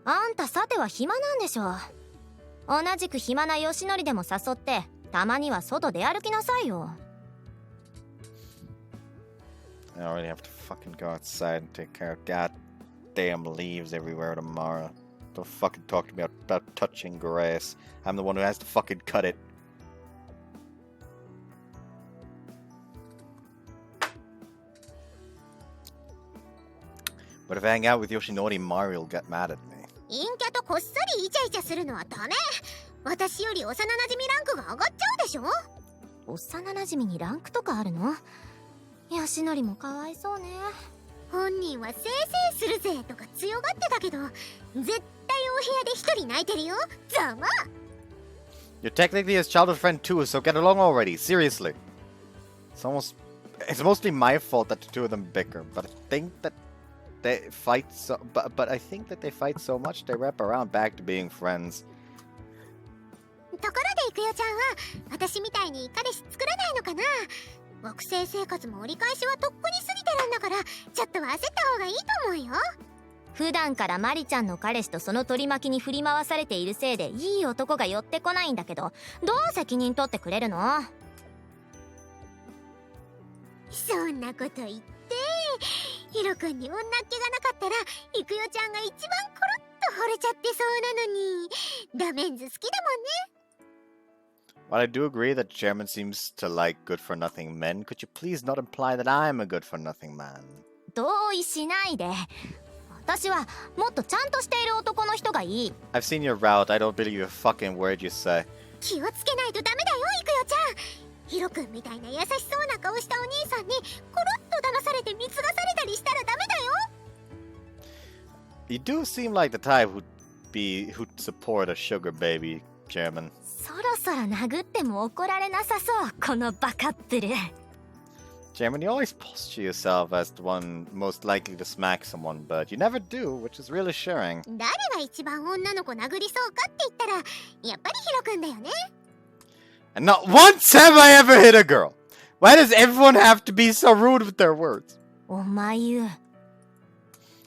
あんたさては暇なんでしょ。同じく暇なヨシノリでも誘ってたまには外出歩きなさいよ。 I already have to fucking go outside and take care of goddamn leaves everywhere tomorrow. Don't fucking talk to me about touching grass. I'm the one who has to fucking cut it. But if I hang out with Yoshinori, Mari will get mad at me. 陰キャとこっそりイチャイチャするのはダメ。私より幼馴染ランクが上がっちゃうでしょ。幼馴染にランクとかあるの？ヨシノリもかわいそうね。本人はせいせいするぜとか強がってたけど、絶対お部屋で一人泣いてるよ。ざま。 You're technically his childhood friend too, so get along already. Seriously. It's mostly my fault that the two of them bicker, but I think that they fight but I think that they fight so much they wrap around back to being friends. ところでいくよちゃんは私みたいに彼氏作らないのかな。惑星生活も折り返しはとっくに過ぎてるんだからちょっとは焦った方がいいと思うよ。普段からマリちゃんの彼氏とその取り巻きに振り回されているせいでいい男が寄ってこないんだけど、どう責任取ってくれるの？そんなこと言ってヒロ君に女っ気がなかったらいくよちゃんが一番コロッと惚れちゃってそうなのに。ダメンズ好きだもんね。 While I do agree that Chairman seems to like good-for-nothing men, could you please not imply that I'm a good-for-nothing man? 同意しないで。私はもっとちゃんとしている男の人がいい。 I've seen your route. I don't believe a fucking word you say. 気をつけないとダメだよいくよちゃん。ヒロ君みたいな優しそうな顔したお兄さんにコロッと騙されて貢がされたりしたらダメだよ。 You do seem like the type who'd support a sugar baby, Chairman. そろそろ殴っても怒られなさそう、このバカップル。 Chairman, you always posture yourself as the one most likely to smack someone, but you never do, which is reassuring. 誰が一番女の子殴りそうかって言ったらやっぱりヒロ君だよね。 And not once have I ever hit a girl. Why does everyone have to be so rude with their words? お前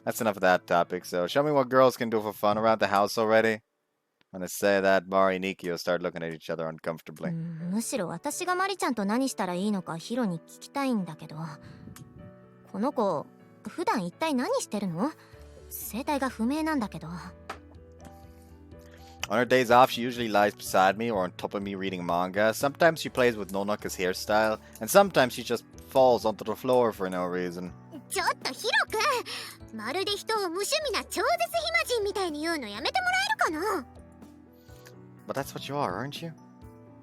That's enough of that topic, so show me what girls can do for fun around the house already. When I say that, Mari and Nikki will start looking at each other uncomfortably. むしろ私がマリちゃんと何したらいいのかヒロに聞きたいんだけど、この子普段一体何してるの？生態が不明なんだけど。 On her days off, she usually lies beside me or on top of me reading manga. Sometimes she plays with Nonoka's hairstyle, and sometimes she just falls onto the floor for no reason. ちょっとヒロ君、まるで人を無趣味な超絶暇人みたいに言うのやめてもらえるかな。 But that's what you are, aren't you?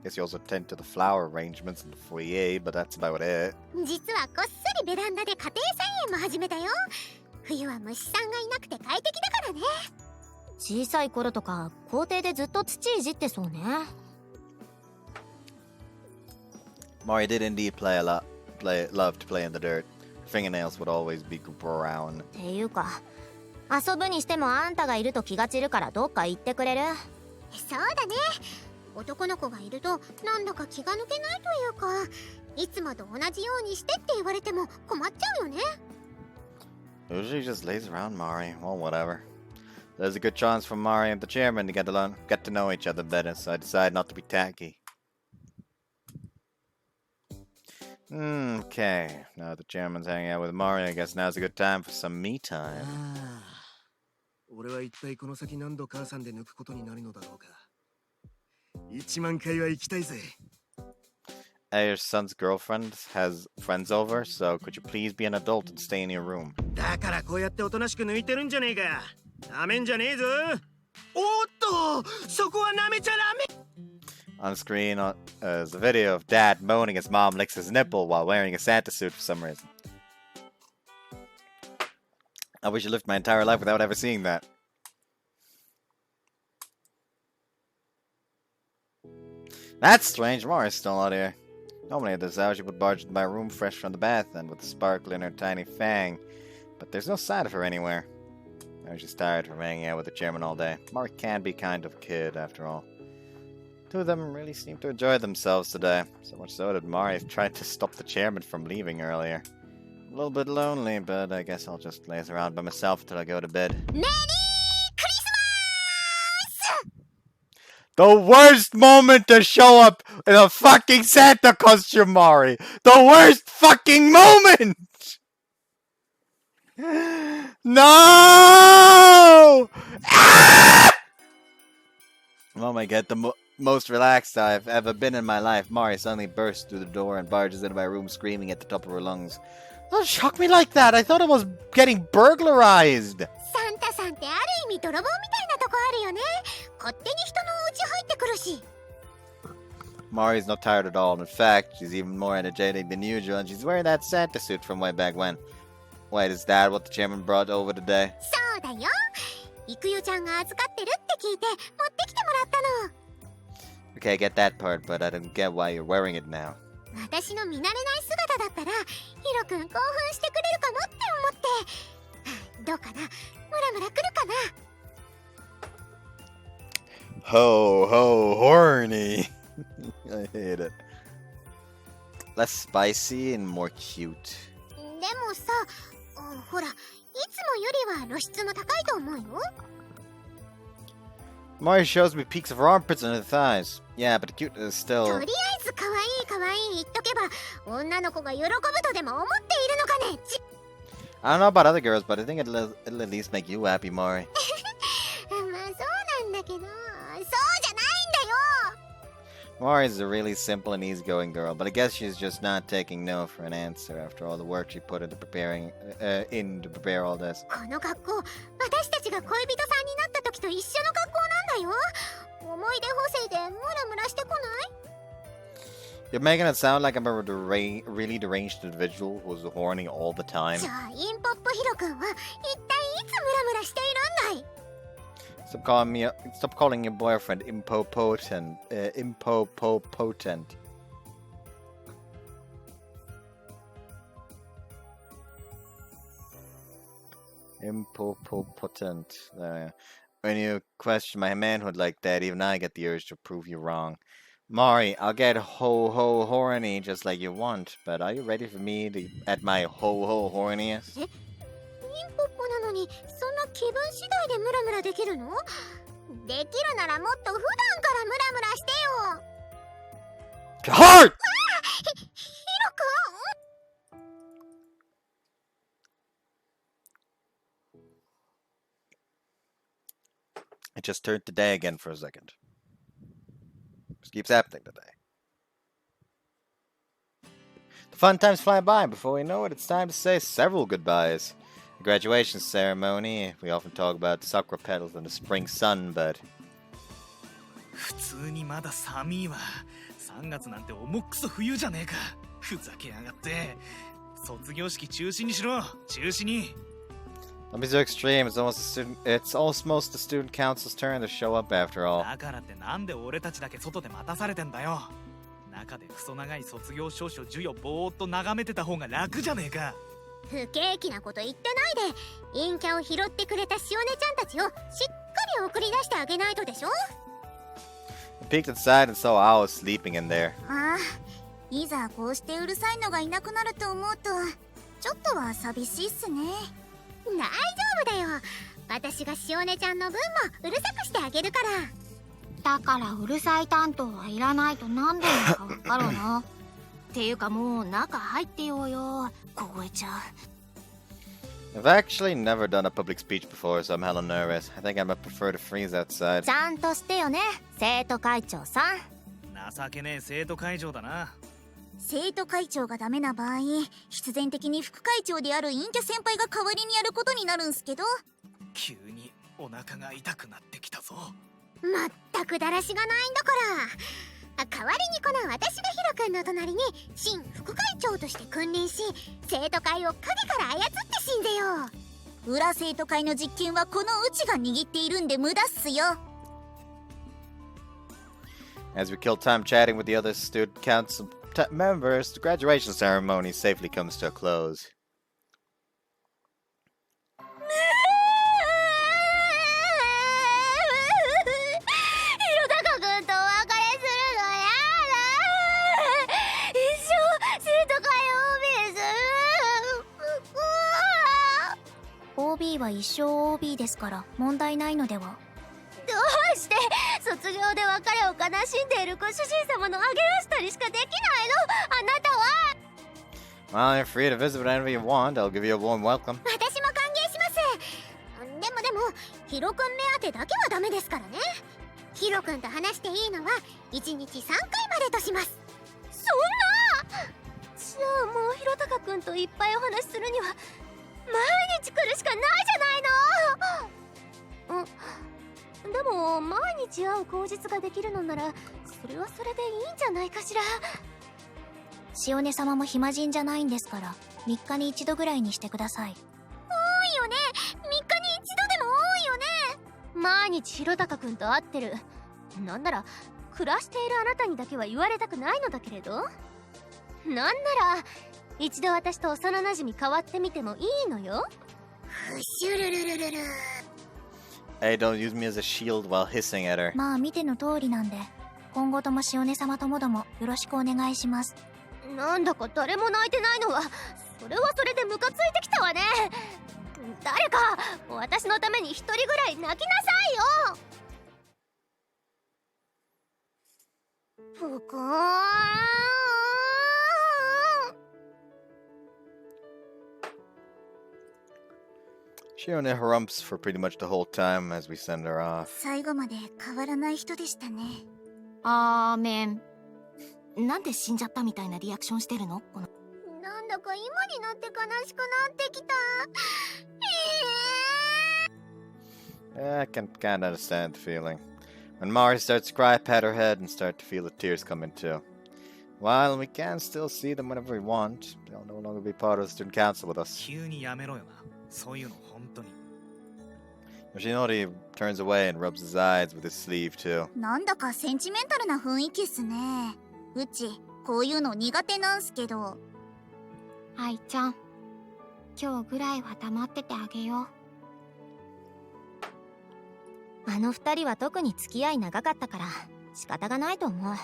Guess you also tend to the flower arrangements in the foyer, but that's about it. 実はこっそりベランダで家庭菜園も始めたよ。冬は虫さんがいなくて快適だからね。小さい頃とか校庭でずっと土いじってそうね。 Mari did indeed love to play in the dirt. Her fingernails would always be brown. っていうか遊ぶにしてもあんたがいると気が散るからどっか行ってくれる？そうだね。男の子がいるとなんだか気が抜けないというか、いつもと同じようにしてって言われても困っちゃうよね。 Usually just lays around Mari. Well, whatever. There's a good chance for Mari and the chairman to get to know each other better, so I decided not to be tacky. Okay, now that the chairman's hanging out with Mari, I guess now's a good time for some me time. 俺は一体この先何度母さんで抜くことになるのだろうか。1万回は行きたいぜ。Hey, your son's girlfriend has friends over, so could you please be an adult and stay in your room? だからこうやっておとなしく抜いてるんじゃねえか。なめんじゃねえぞ。おっと、そこはなめちゃダメ。 On screen is a video of Dad moaning as Mom licks his nipple while wearing a Santa suit for some reason. I wish I lived my entire life without ever seeing that. That's strange. Mori's still out here. Normally at this hour she would barge into my room fresh from the bath and with a sparkle in her tiny fang. But there's no sign of her anywhere. Maybe she's tired from hanging out with the chairman all day. Mori can be kind of a kid, after all. Two of them really seem to enjoy themselves today. So much so that Mori tried to stop the chairman from leaving earlier. A little bit lonely, but I guess I'll just laze around by myself until I go to bed. Merry Christmas! The worst moment to show up in a fucking Santa costume, Mari! The worst fucking moment! No! Ah! Oh my god, the most relaxed I've ever been in my life. Mari suddenly bursts through the door and barges into my room screaming at the top of her lungs. Don't shock me like that! I thought I was getting burglarized! サンタさんってある意味泥棒みたいなとこあるよね。勝手に人のお家入ってくるし。Mari's not tired at all. In fact, she's even more energetic than usual, and she's wearing that Santa suit from way back when. Wait, is that what the chairman brought over today? そうだよ。イクヨちゃんが預かってるって聞いて持ってきてもらったの。Okay, I get that part, but I don't get why you're wearing it now. 私の見慣れない姿だったらヒロくん興奮してくれるかもって思って。どうかな？ムラムラ来るかな？ Ho, ho, horny. I hate it. Less spicy and more cute. でもさ、ほら、いつもよりは露出も高いと思うよ。Mari shows me peaks of her armpits and her thighs. Yeah, but the cuteness is と still... りあえず可愛い可愛い言っとけば女の子が喜ぶとでも思っているのかね。I don't know about other girls, but I think it'll at least make you happy, Mari. まあそうなんだけど、そうじゃないんだよ。 Mari's a really simple and easygoing girl, but I guess she's just not taking no for an answer after all the work she put into prepare all this. この格好、私たちが恋人さんになった時と一緒の格好なんだよ。思い出補正でムラムラしてこない？ You're making it sound like I'm a really deranged individual who's horny all the time. じゃあインポップヒロ君は一体いつムラムラしているんだい？ Stop calling your boyfriend impotent. Impotent. There. When you question my manhood like that, even I get the urge to prove you wrong. Mari, I'll get ho horny just like you want, but are you ready for me at my ho horniest? インポップなのにそんな気分次第でムラムラできるの？できるならもっと普段からムラムラしてよ。 Heart! ヒロ君。 It just turned to day again for a second. This keeps happening today. The fun times fly by. Before we know it, it's time to say several goodbyes. The graduation ceremony, we often talk about sakura petals in the spring sun, but... 普通にまだ寒いわ。3月なんて重くそ冬じゃねえか。ふざけやがって。卒業式中止にしろ。中止に。 Don't be so extreme. It's almost the student council's turn to show up after all. だからってなんで俺たちだけ外で待たされてんだよ。中でクソ長い卒業証書授与ぼーっと眺めてた方が楽じゃねえか。不景気なこと言ってないで、陰キャを拾ってくれたしおねちゃんたちをしっかり送り出してあげないとでしょ。 I peeked inside and saw Owl sleeping in there. ああ、いざこうしてうるさいのがいなくなると思うとちょっとは寂しいっすね。大丈夫だよ。私がしおねちゃんの分もうるさくしてあげるから。だからうるさい担当はいらないと何度もかわかるの。っていうかもう中入ってようよ。凍えちゃう。 I've actually never done a public speech before, so I'm hella nervous. I think I might prefer to freeze outside. ちゃんとしてよね、生徒会長さん。情けねえ生徒会長だな。生徒会長がダメな場合、必然的に副会長である陰キャ先輩が代わりにやることになるんすけど。急にお腹が痛くなってきたぞ。まったくだらしがないんだから。代わりにこの私がヒロ君の隣に新副会長として君臨し、生徒会を影から操って死んでよ。裏生徒会の実権はこのうちが握っているんで無駄っすよ。 As we kill time chatting with the other student council members, the graduation ceremony safely comes to a close. OB は一生 OB ですから問題ないのでは。どうして卒業で別れを悲しんでいるご主人様のあげらしたりしかできないの？あなたは。 Well, you're free to visit whenever you want. I'll give you a warm welcome. 私も歓迎します。でもヒロ君目当てだけはダメですからね。ヒロ君と話していいのは1日3回までとします。そんな。じゃあもうヒロタカ君といっぱいお話しするには毎日来るしかないじゃないの。でも毎日会う口実ができるのならそれはそれでいいんじゃないかしら。塩根様も暇人じゃないんですから3日に1度ぐらいにしてください。多いよね。3日に1度でも多いよね。毎日ヒロタカ君と会ってる。なんなら暮らしているあなたにだけは言われたくないのだけれど、なんなら一度私と幼なじみ変わってみてもいいのよ。ふしゅるるるるる。 Hey, don't use me as a shield while hissing at her. まあ見ての通りなんで今後とも塩根様ともどもよろしくお願いします。なんだか誰も泣いてないのはそれはそれでムカついてきたわね。誰か私のために一人ぐらい泣きなさいよ。ぷくーん。 Shione harumps for pretty much the whole time as we send her off. 最後まで変わらない人でしたね。アーメン。なんで死んじゃったみたいなリアクションしてるの？このなんだか今になって悲しくなってきた。Yeah, I can kind of understand the feeling. When Mari starts to cry, I pat her head and start to feel the tears coming too. While we can still see them whenever we want, they'll no longer be part of the student council with us. 急にやめろよな。そういうの本当に。Yoshinori turns away and rubs his eyes with his sleeve too. なんだかセンチメンタルな雰囲気っすね。うちこういうの苦手なんすけど。愛ちゃん、今日ぐらいは黙っててあげよう。あの二人は特に付き合い長かったから仕方がないと思う。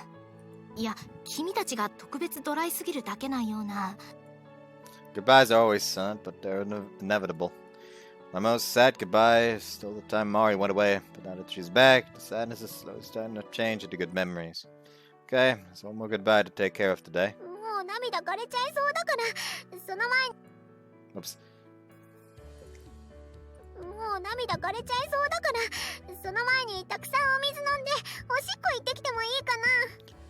いや、君たちが特別ドライすぎるだけなような。Goodbyes are always sad, but they're inevitable. My most sad goodbye is still the time Mari went away, but now that she's back, the sadness is slowly starting to change into good memories. Okay, there's one more goodbye to take care of today. もう涙がれちゃいそうだからその前に。 Oops. もう涙がれちゃいそうだからその前にたくさんお水飲んでおしっこ行ってきてもいいかな。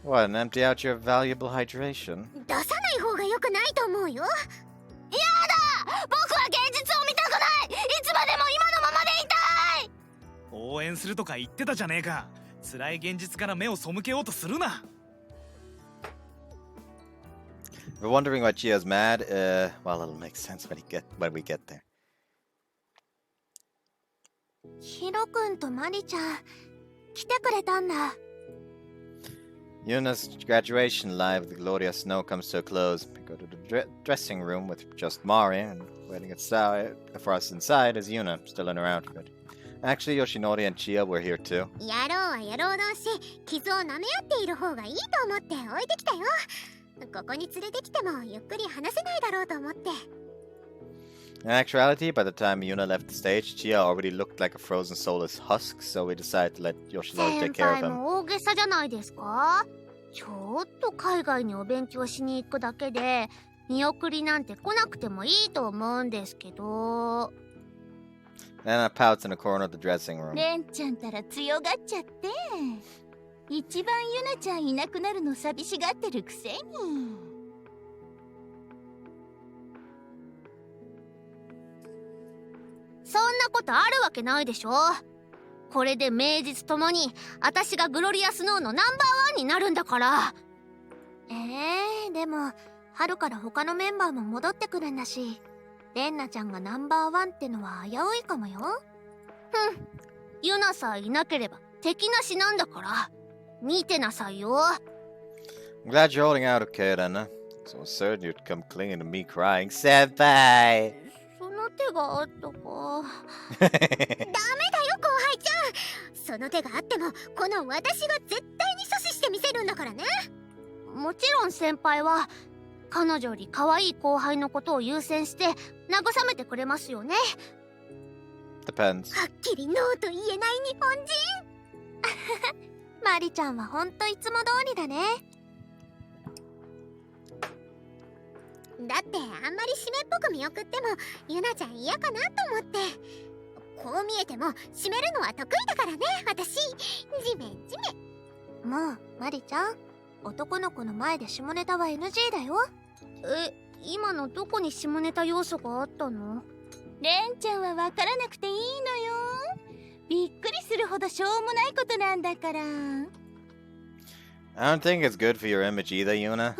What, and empty out your valuable hydration? 出さない方が良くないと思うよ。やだ、僕は現実を見たくない。いつまでも今のままでいたい。応援するとか言ってたじゃねえか。辛い現実から目を背けようとするな。 If you're wondering why Chia's mad, well, it'll make sense when we get there. ヒロ君とマリちゃん来てくれたんだ。 Yuna's graduation live with Gloria Snow comes to a close. We go to the dressing room with just Mari, and waiting for us inside is Yuna, still in her outfit. Actually, Yoshinori and Chia were here too. やろうはやろう同士傷を舐め合っている方がいいと思って置いてきたよ。ここに連れてきてもゆっくり話せないだろうと思って。 In actuality, by the time Yuna left the stage, Chia already looked like a frozen soulless husk, so we decided to let Yoshinori 先 take care of 輩 him. も大げさじゃないですか。ちょっと海外にお勉強しに行くだけで見送りなんて来なくてもいいと思うんですけど。 Then I pouts in the corner of the dressing room. レンちゃんたら強がっちゃって一番ユナちゃんいなくなるの寂しがってるくせに。そんなことあるわけないでしょ。これで名実ともに私がグロリアスノーのナンバーワンになるんだから。でも春から他のメンバーも戻ってくるんだしレンナちゃんがナンバーワンってのは危ういかもよ。ユナさえいなければ敵なしなんだから。見てなさいよ。I'm glad you're holding out okay, Renna. So certain you'd come clinging to me crying, Senpai! その手があったか。ダメだよ後輩ちゃん。その手があってもこの私が絶対に阻止してみせるんだからね。もちろん先輩は彼女より可愛い後輩のことを優先して慰めてくれますよね。Depends. はっきりノーと言えない日本人。マリちゃんはほんといつも通りだね。だってあんまり湿っぽく見送ってもユナちゃん嫌かなと思って。こう見えても湿めるのは得意だからね私。ジメジメ。もうマリちゃん、男の子の前で下ネタは NG だよ。今のどこに下ネタ要素があったの？レンちゃんは分からなくていいのよ。びっくりするほどしょうもないことなんだから。I don't think it's good for your image either, Yuna.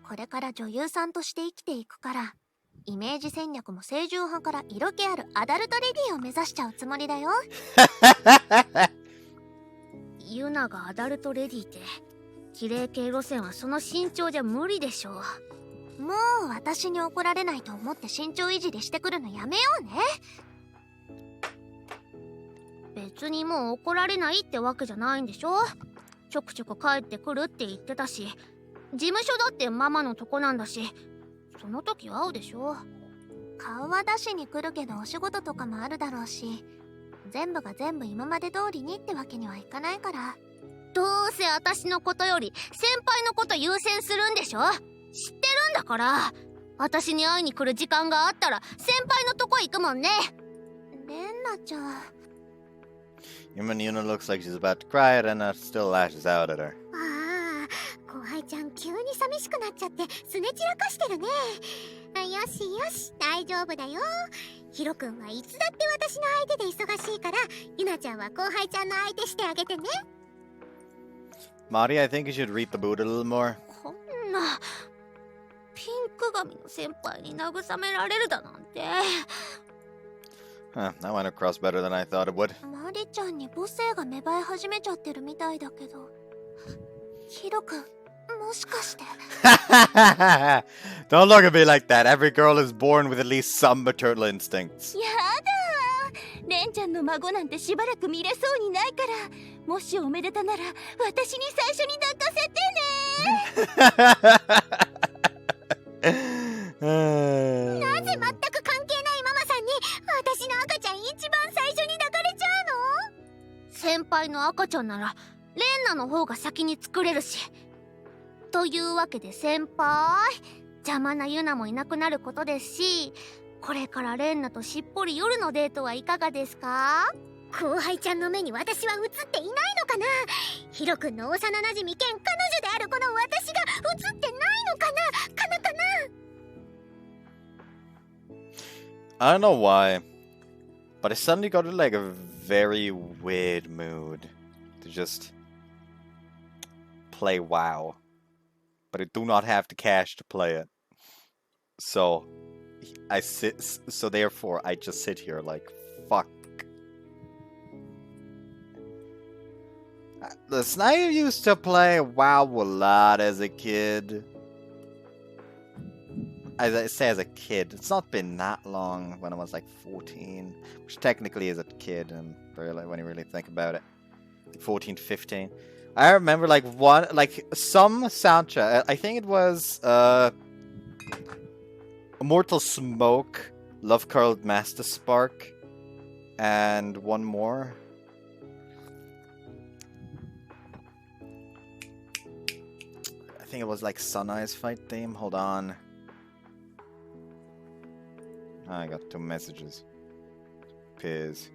これから女優さんとして生きていくから、イメージ戦略も清純派から色気あるアダルトレディを目指しちゃうつもりだよ。ユナがアダルトレディって綺麗系路線はその身長じゃ無理でしょう。もう私に怒られないと思って身長いじりしてくるのやめようね。別にもう怒られないってわけじゃないんでしょ。ちょくちょく帰ってくるって言ってたし、事務所だってママのとこなんだし、その時会うでしょ。顔は出しに来るけどお仕事とかもあるだろうし、全部が全部今まで通りにってわけにはいかないから。どうせ私のことより先輩のこと優先するんでしょ。知ってるんだから。私に会いに来る時間があったら先輩のとこ行くもんね。レンナちゃん。When Yuna looks like she's about to cry, Renna still lashes out at her. ああ、後輩ちゃん急に寂しくなっちゃってすね散らかしてるね。よしよし、大丈夫だよ。ヒロくんはいつだって私の相手で忙しいから、ユナちゃんは後輩ちゃんの相手してあげてね。Marty, I think you should read the boot a little more. こんなピンク髪の先輩に慰められるだなんて。Huh, that went across better than I thought it would. マリちゃんに母性が芽生え始めちゃってるみたいだけど。ヒロくん、もしかして。Don't look at me like that. Every girl is born with at least some maternal instincts. やだー、レンちゃんの孫なんてしばらく見れそうにないから、もしおめでたなら私に最初に抱かせてね。なぜ全く関係ないママさんに私の赤ちゃん一番最初に抱かれちゃうの？先輩の赤ちゃんならレンナの方が先に作れるし。というわけで先輩、邪魔なユナもいなくなることですし、これからレンナとしっぽり夜のデートはいかがですか？後輩ちゃんの目に私は映っていないのかな。ヒロ君の幼馴染兼彼女であるこの私が映ってないのかな。かなかな。 I don't know why, but I suddenly got in like a very weird mood to just play WoW. But I do not have the cash to play it. So therefore I just sit here like, fuck. Listen, I used to play WoW a lot as a kid. As I say, as a kid. It's not been that long, when I was like 14. Which technically is a kid, and when you really think about it. 14 to 15. I remember some soundtrack. I think it was Immortal Smoke, Love Curled Master Spark, and one more. I think it was like Sun Eyes fight theme. Hold on. I got 2 messages. Piz.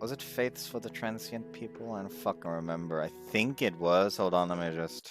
Was it Faiths for the Transient People? I don't fucking remember. I think it was. Hold on, let me just...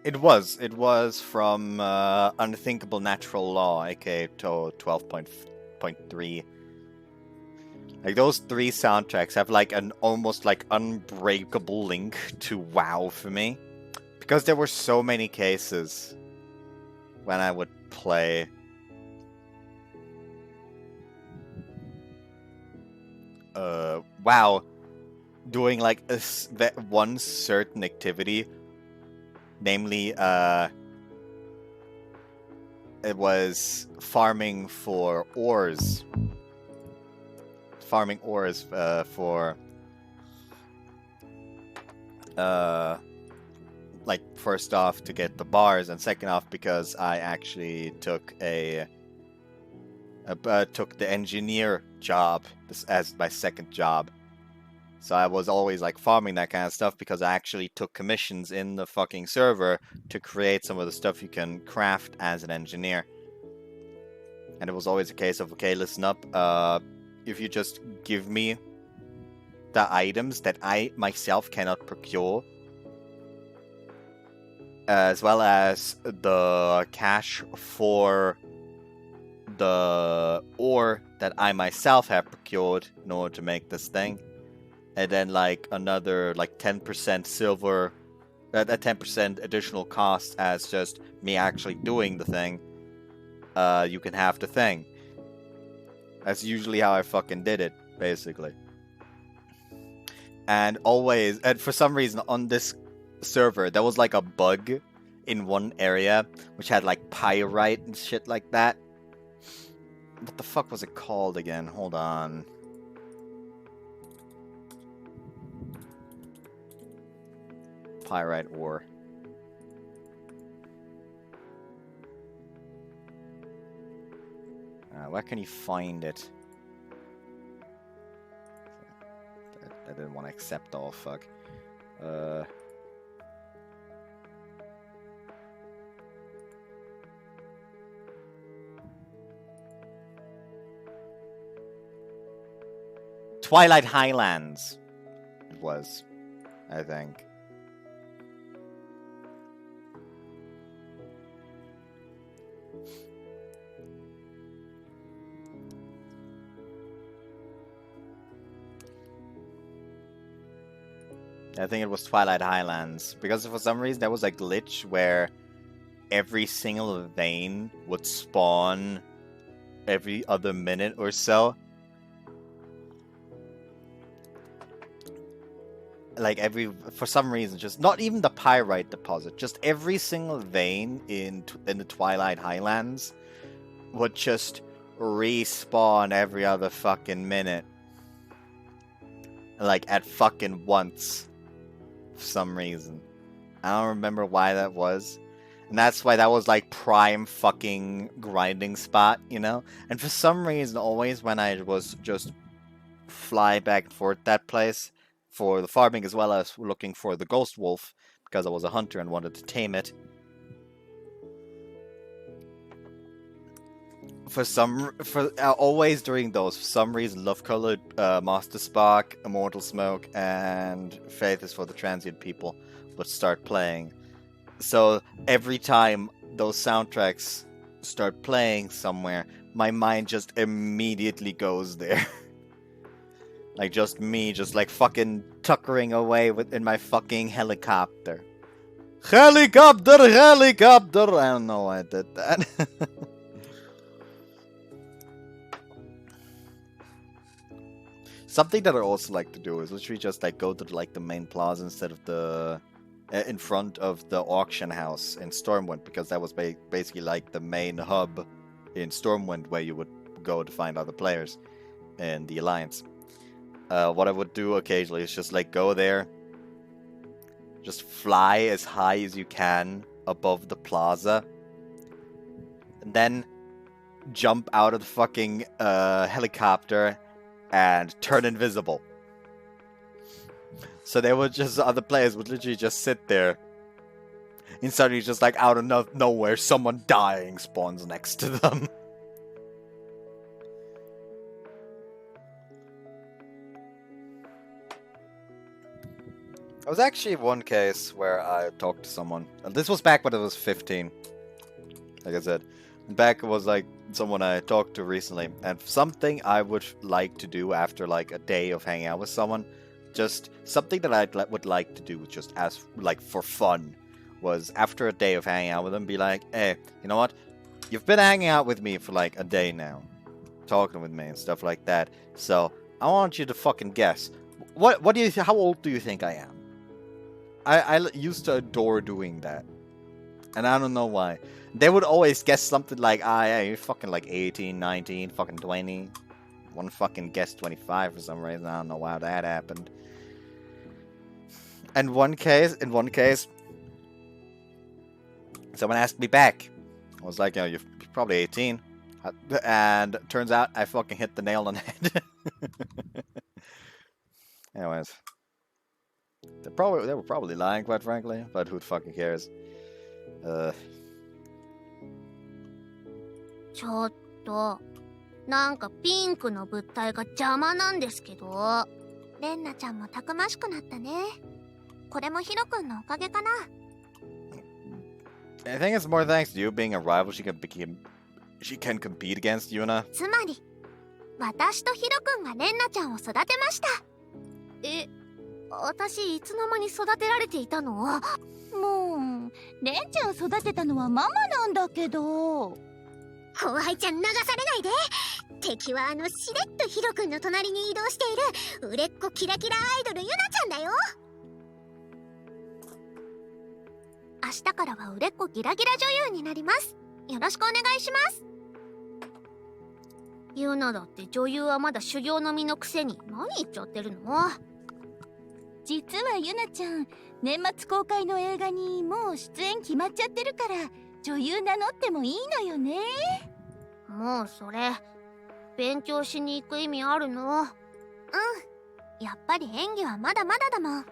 It was from Unthinkable Natural Law, aka 12.3. Like, those 3 soundtracks have like an almost like unbreakable link to WoW for me. Because there were so many cases when I would play. WoW, doing like that one certain activity, namely, it was farming for ores. Farming ores for like, first off to get the bars, and second off because I actually took took the engineer job as my second job. So I was always like farming that kind of stuff because I actually took commissions in the fucking server to create some of the stuff you can craft as an engineer. And it was always a case of, okay, listen up, if you just give me the items that I myself cannot procure, as well as the cash for the ore that I myself have procured in order to make this thing, and then like another like 10% silver, that 10% additional cost as just me actually doing the thing, you can have the thing. That's usually how I fucking did it, basically. And always, and for some reason on this server, there was like a bug in one area which had like pyrite and shit like that. What the fuck was it called again? Hold on. Pyrite ore. Where can you find it? I didn't want to accept all, fuck. Twilight Highlands. It was, I think. I think it was Twilight Highlands, because for some reason there was a glitch where every single vein would spawn every other minute or so. Like for some reason, just not even the pyrite deposit, just every single vein in the Twilight Highlands would just respawn every other fucking minute. Like at fucking once. For some reason. I don't remember why that was. And that's why that was like prime fucking grinding spot, you know? And for some reason, always when I was just fly back and forth that place for the farming as well as looking for the ghost wolf, because I was a hunter and wanted to tame it. Always during those, for some reason, Love Colored, Master Spark, Immortal Smoke, and Faith is for the Transient People would start playing. So every time those soundtracks start playing somewhere, my mind just immediately goes there. Like just me, just like fucking tuckering away in my fucking helicopter. Helicopter! I don't know why I did that. Something that I also like to do is literally just like go to like the main plaza instead of the in front of the auction house in Stormwind, because that was basically like the main hub in Stormwind where you would go to find other players in the Alliance. What I would do occasionally is just like go there, just fly as high as you can above the plaza, and then jump out of the fucking helicopter and turn invisible. So they would just, other players would literally just sit there, and suddenly just like out of nowhere, someone dying spawns next to them. There was actually one case where I talked to someone. And this was back when I was 15. Like I said. Back was like someone I talked to recently. And something I would like to do after like a day of hanging out with someone. Just something that I would like to do just as like for fun. Was after a day of hanging out with them, be like, hey, you know what? You've been hanging out with me for like a day now. Talking with me and stuff like that. So, I want you to fucking guess. What do you how old do you think I am? I used to adore doing that. And I don't know why. They would always guess something like, yeah, you're fucking like 18, 19, fucking 20. One fucking guess 25 for some reason. I don't know why that happened. And in one case, someone asked me back. I was like, you're probably 18. And turns out I fucking hit the nail on the head. Anyways. They were probably lying, quite frankly. But who fucking cares? ちょっと、なんかピンクの物体が邪魔なんですけど。レンナちゃんもたくましくなったね。これもヒロくんのおかげかな。I think it's more thanks to you being a rival. She can compete against Yuna. つまり、私とヒロくんがレンナちゃんを育てました。私いつの間に育てられていたの？もうレンちゃんを育てたのはママなんだけど。後輩ちゃん流されないで。敵はしれっとヒロくんの隣に移動している売れっ子キラキラアイドルユナちゃんだよ。明日からは売れっ子ギラギラ女優になります。よろしくお願いします。ユナだって女優はまだ修行の身のくせに何言っちゃってるの？実はユナちゃん、年末公開の映画にもう出演決まっちゃってるから女優名乗ってもいいのよね。もうそれ勉強しに行く意味あるの？やっぱり演技はまだまだだもん。演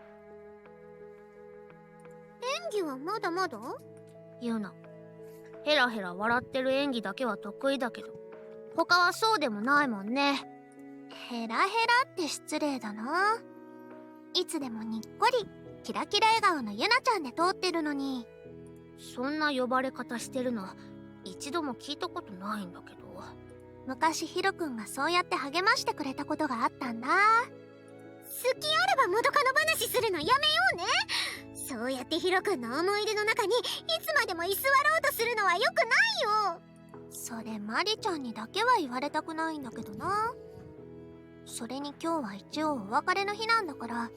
技はまだまだ？ユナ、ヘラヘラ笑ってる演技だけは得意だけど他はそうでもないもんね。ヘラヘラって失礼だな。いつでもにっこりキラキラ笑顔のユナちゃんで通ってるのに。そんな呼ばれ方してるの一度も聞いたことないんだけど。昔ヒロくんがそうやって励ましてくれたことがあったんだ。好きあれば元カノ話するのやめようね。そうやってヒロくんの思い出の中にいつまでも居座ろうとするのはよくないよ。それマリちゃんにだけは言われたくないんだけどな。それに今日は一応お別れの日なんだから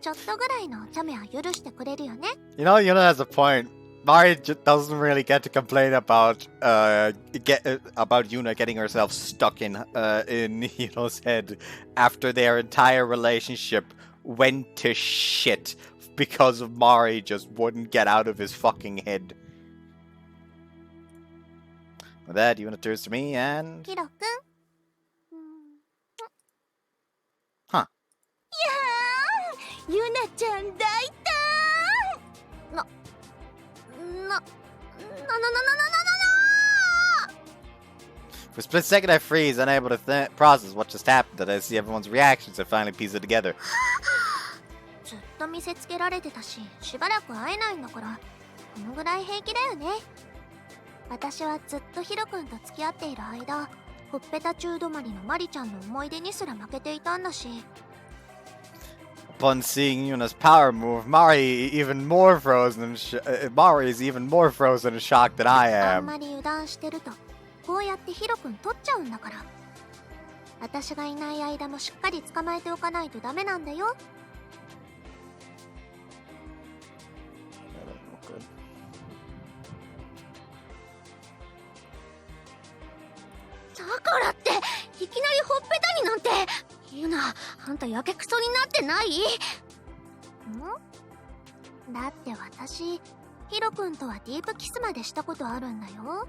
ちょっとぐらいのお茶目は許してくれるよね。You know, Yuna has a point. Mari doesn't really get to complain about Yuna getting herself stuck in Yuna's head after their entire relationship went to shit because of Mari just wouldn't get out of his fucking head. With that, Yuna turns to me and... ヒロくん。Huh. ユナちゃん大胆。For a split second I freeze, unable to process what just happened. Then I see everyone's reactions and finally piece it together. ずっと見せつけられてたし、しばらく会えないんだから、このぐらい平気だよね。私はずっとヒロくんと付き合っている間、ほっぺた中止まりのマリちゃんの思い出にすら負けていたんだし。Upon seeing Yuna's power move, Mari is even more frozen and shocked than I あん am. まり油断してると、こうやってヒロくん取っちゃうんだから。私がいない間もしっかり捕まえておかないとダメなんだよ。だからっていきなりほっぺたになんて。ユナ、あんたやけくそになってない？だって私、ヒロくんとはディープキスまでしたことあるんだよ。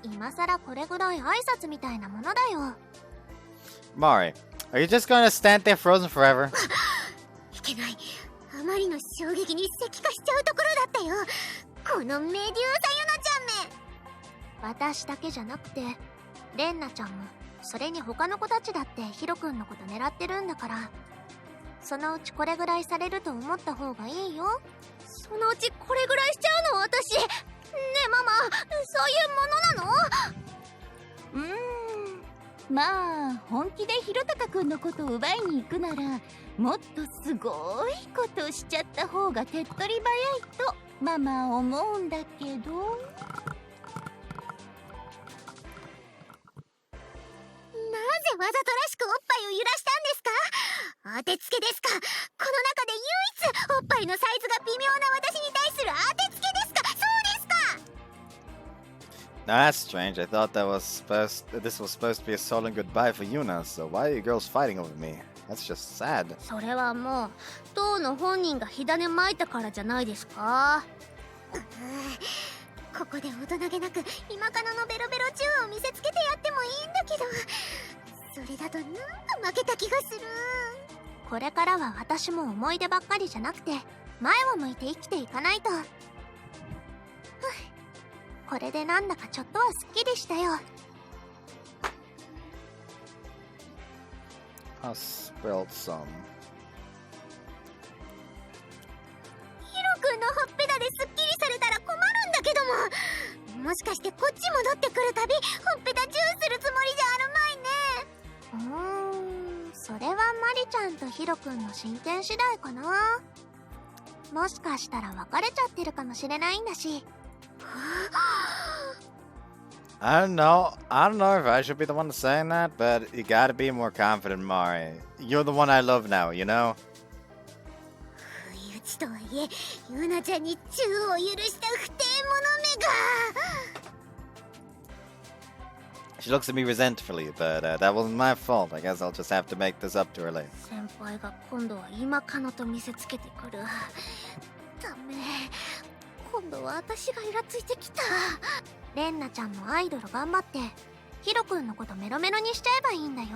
今さらこれぐらい挨拶みたいなものだよ。Mari, are you just going to stand there frozen forever? いけない。あまりの衝撃に石化しちゃうところだったよ。このメデューサユナちゃんめ。私だけじゃなくて、レンナちゃんも、それに他の子たちだってヒロくんのこと狙ってるんだから。そのうちこれぐらいされると思った方がいいよ。そのうちこれぐらいしちゃうの私。ねえママ、そういうものなの？まあ本気でひろたかくんのことを奪いに行くならもっとすごいことをしちゃった方が手っ取り早いとママ思うんだけど。なぜわざとらしくおっぱいを揺らしたんですか？当てつけですか？この中で唯一おっぱいのサイズが微妙な私に対する当てつけですか？そうですか？ Now that's strange. I thought this was supposed to be a solemn goodbye for Yuna, so why are you girls fighting over me? That's just sad. それはもう当の本人が火種まいたからじゃないですか？ここで大人げなく今カノのベロベロチューを見せつけてやってもいいんだけど、それだとなんか負けた気がする。これからは私も思い出ばっかりじゃなくて前を向いて生きていかないと。これでなんだかちょっとはすっきりしたよ。I spilled some. ヒロ君のほっぺたですっきりされたら困るんだけども、もしかしてこっち戻ってくるたびほっぺたチューするつもりじゃあるまいね。それはマリちゃんとヒロ君の進展次第かな。もしかしたら別れちゃってるかもしれないんだし。I don't know. I don't know if I should be the one saying that, but you gotta be more confident, Mari. You're the one I love now, you know? 不意打ちとはいえユナちゃんにチューを許した不貞者めが。She looks at me resentfully, but that wasn't my fault. I guess I'll just have to make this up to her later. 先輩が今度は今カノと見せつけてくる。ダメ、今度は私がイラついてきた。レンナちゃんもアイドル頑張ってヒロ君のことメロメロにしちゃえばいいんだよ。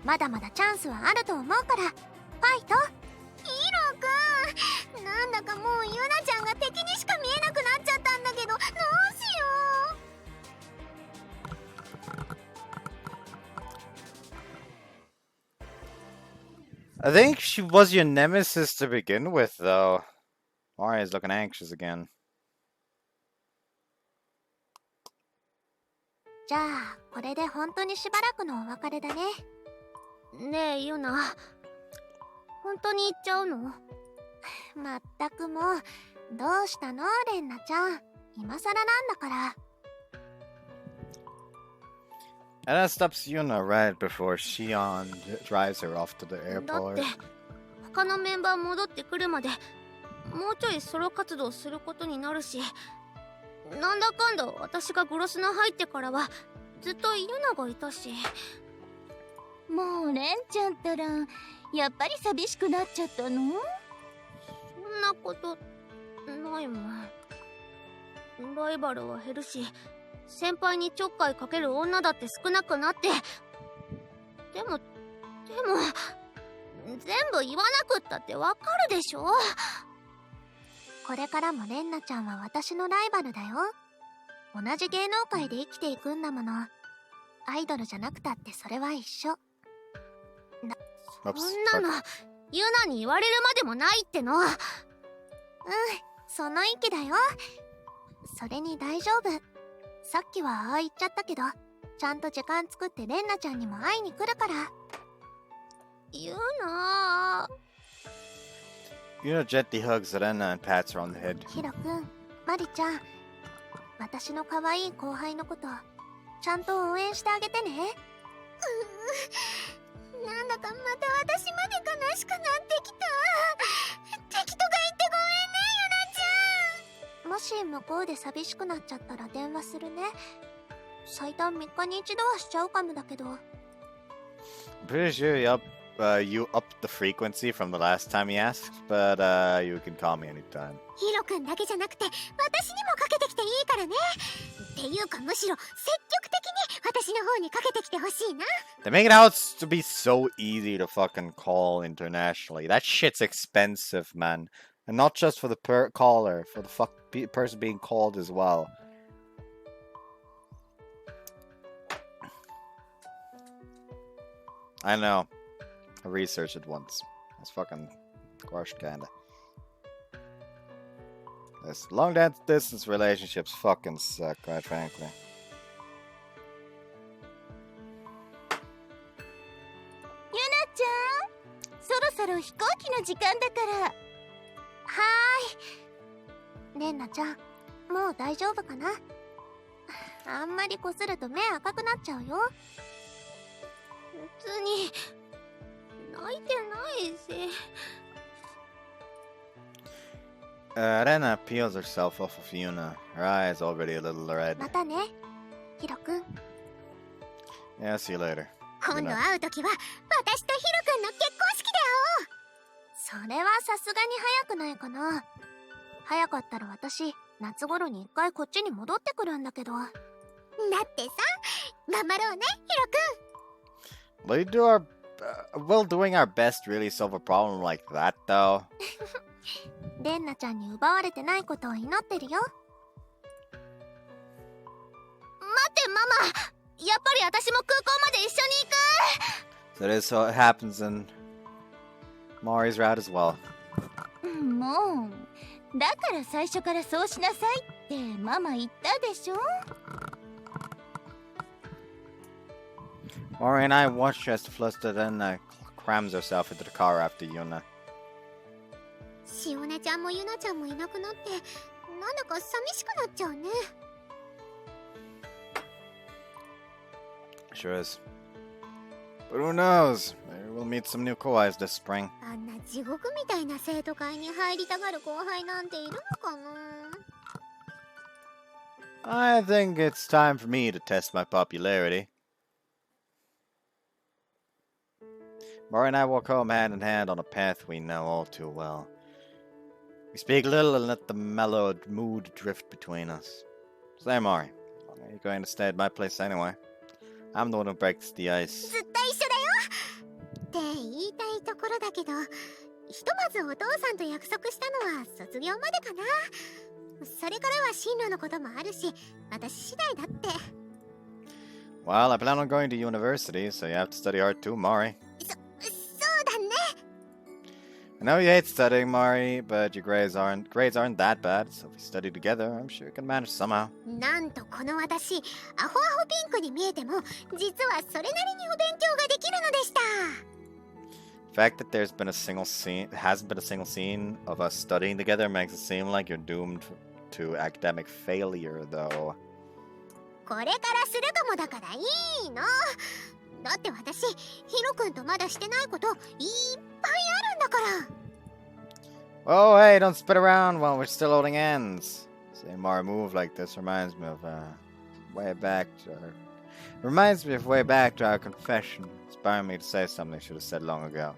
まだまだチャンスはあると思うからファイト。ヒロ君、なんだかもうユナちゃんが敵にしか見えなくなっちゃったんだけど、どうしよう。 I think she was your nemesis to begin with, though. Mari's looking anxious again. じゃあこれで本当にしばらくのお別れだね。ねえユナ、本当に言っちゃうの？まったくもうどうしたのレンナちゃん、今更なんだから。 And that stops Yuna right before Shion drives her off to the だっ airport. て他のメンバー戻ってくるまでもうちょいソロ活動することになるし、なんだかんだ私がグロスナ入ってからはずっとユナがいたし。もうレンちゃんったらやっぱり寂しくなっちゃったの？そんなことないもん。ライバルは減るし先輩にちょっかいかける女だって少なくなって、でも全部言わなくったってわかるでしょ。これからもレンナちゃんは私のライバルだよ。同じ芸能界で生きていくんだもの。アイドルじゃなくたってそれは一緒。そんなのユナに言われるまでもないっての。その息だよ。それに大丈夫。さっきはああ言っちゃったけどちゃんと時間作ってレンナちゃんにも会いに来るから。ユナ。Yuna gently hugs Rena and pats her on the head. ヒロくん、マリちゃん、私の可愛い後輩のことちゃんと応援してあげてね。なんだかまた私まで悲しくなってきた。敵とか言ってごめんねユナちゃん。もし向こうで寂しくなっちゃったら電話するね。最短3日に一度はしちゃうかもだけど。 I'm pretty sure you upped the frequency from the last time he asked, but you can call me anytime. ヒロ君だけじゃなくて私にもかけてきていいからね。っていうかむしろ積極的に私の方にかけてきてほしいな。 They make it out to be so easy to fucking call internationally. That shit's expensive, man. And not just for the caller, for the person being called as well. I know. I researched it once. It's fucking crushed, kinda. This long distance relationships fucking suck, quite frankly. Yuna ちゃん、そろそろ飛行機の時間だから。はーい。レンナちゃん、もう大丈夫かな？あんまりこすると目赤くなっちゃうよ。別に泣いてないし。Rena peels herself off of Yuna. Her eye is already a little red. またね、ヒロくん。 Yeah, see you later. 今度 Yuna. 会うときは私とヒロ君の結婚式でそれはさすがに早くないかな。早かったら私、夏頃に一回こっちに戻ってくるんだけど。会おう。だってさ、頑張ろうね、ヒロ Will you do our... will doing our best really solve a problem like that, though? レンナちゃんに奪われてないことを祈ってるよ。待ってママ、やっぱり私も空港まで一緒に行く。 So this happens in Mori's route as well. もう、だから最初からそうしなさいってママ言ったでしょ。Mori and I watched as the flustered and crams herself into the car after Yuna. しおねちゃんもゆなちゃんもいなくなってなんだか寂しくなっちゃうね。 Sure is. But who knows? Maybe we'll meet some new Kawais this spring. あんな地獄みたいな生徒会に入りたがる後輩なんているのかな。 I think it's time for me to test my popularity. Mori and I walk home hand in hand on a path we know all too well. We speak little and let the mellowed mood drift between us. Say, Mori, are you going to stay at my place anyway? I'm the one who breaks the ice. ずっと一緒だよって言いたいところだけど、ひとまずお父さんと約束したのは卒業までかな。それからは進路のこともあるし、私次第だって。 Well, I plan on going to university, so you have to study hard too, Mori. そうだね。 I know you hate studying, Mori, but your grades aren't that bad, so if we study together, I'm sure we can manage somehow. なんとこの私、アホアホピンクに見えても、実はそれなりにお勉強ができるのでした。 The fact that hasn't been a single scene of us studying together makes it seem like you're doomed to academic failure, though. これからするかもだからいいの。だって私、ヒロ君とまだしてないこといっぱいあるんだから。 Oh, hey, don't spit around while we're still holding hands. Seeing Mara move like this reminds me of way back to our confession, inspiring me to say something I should have said long ago.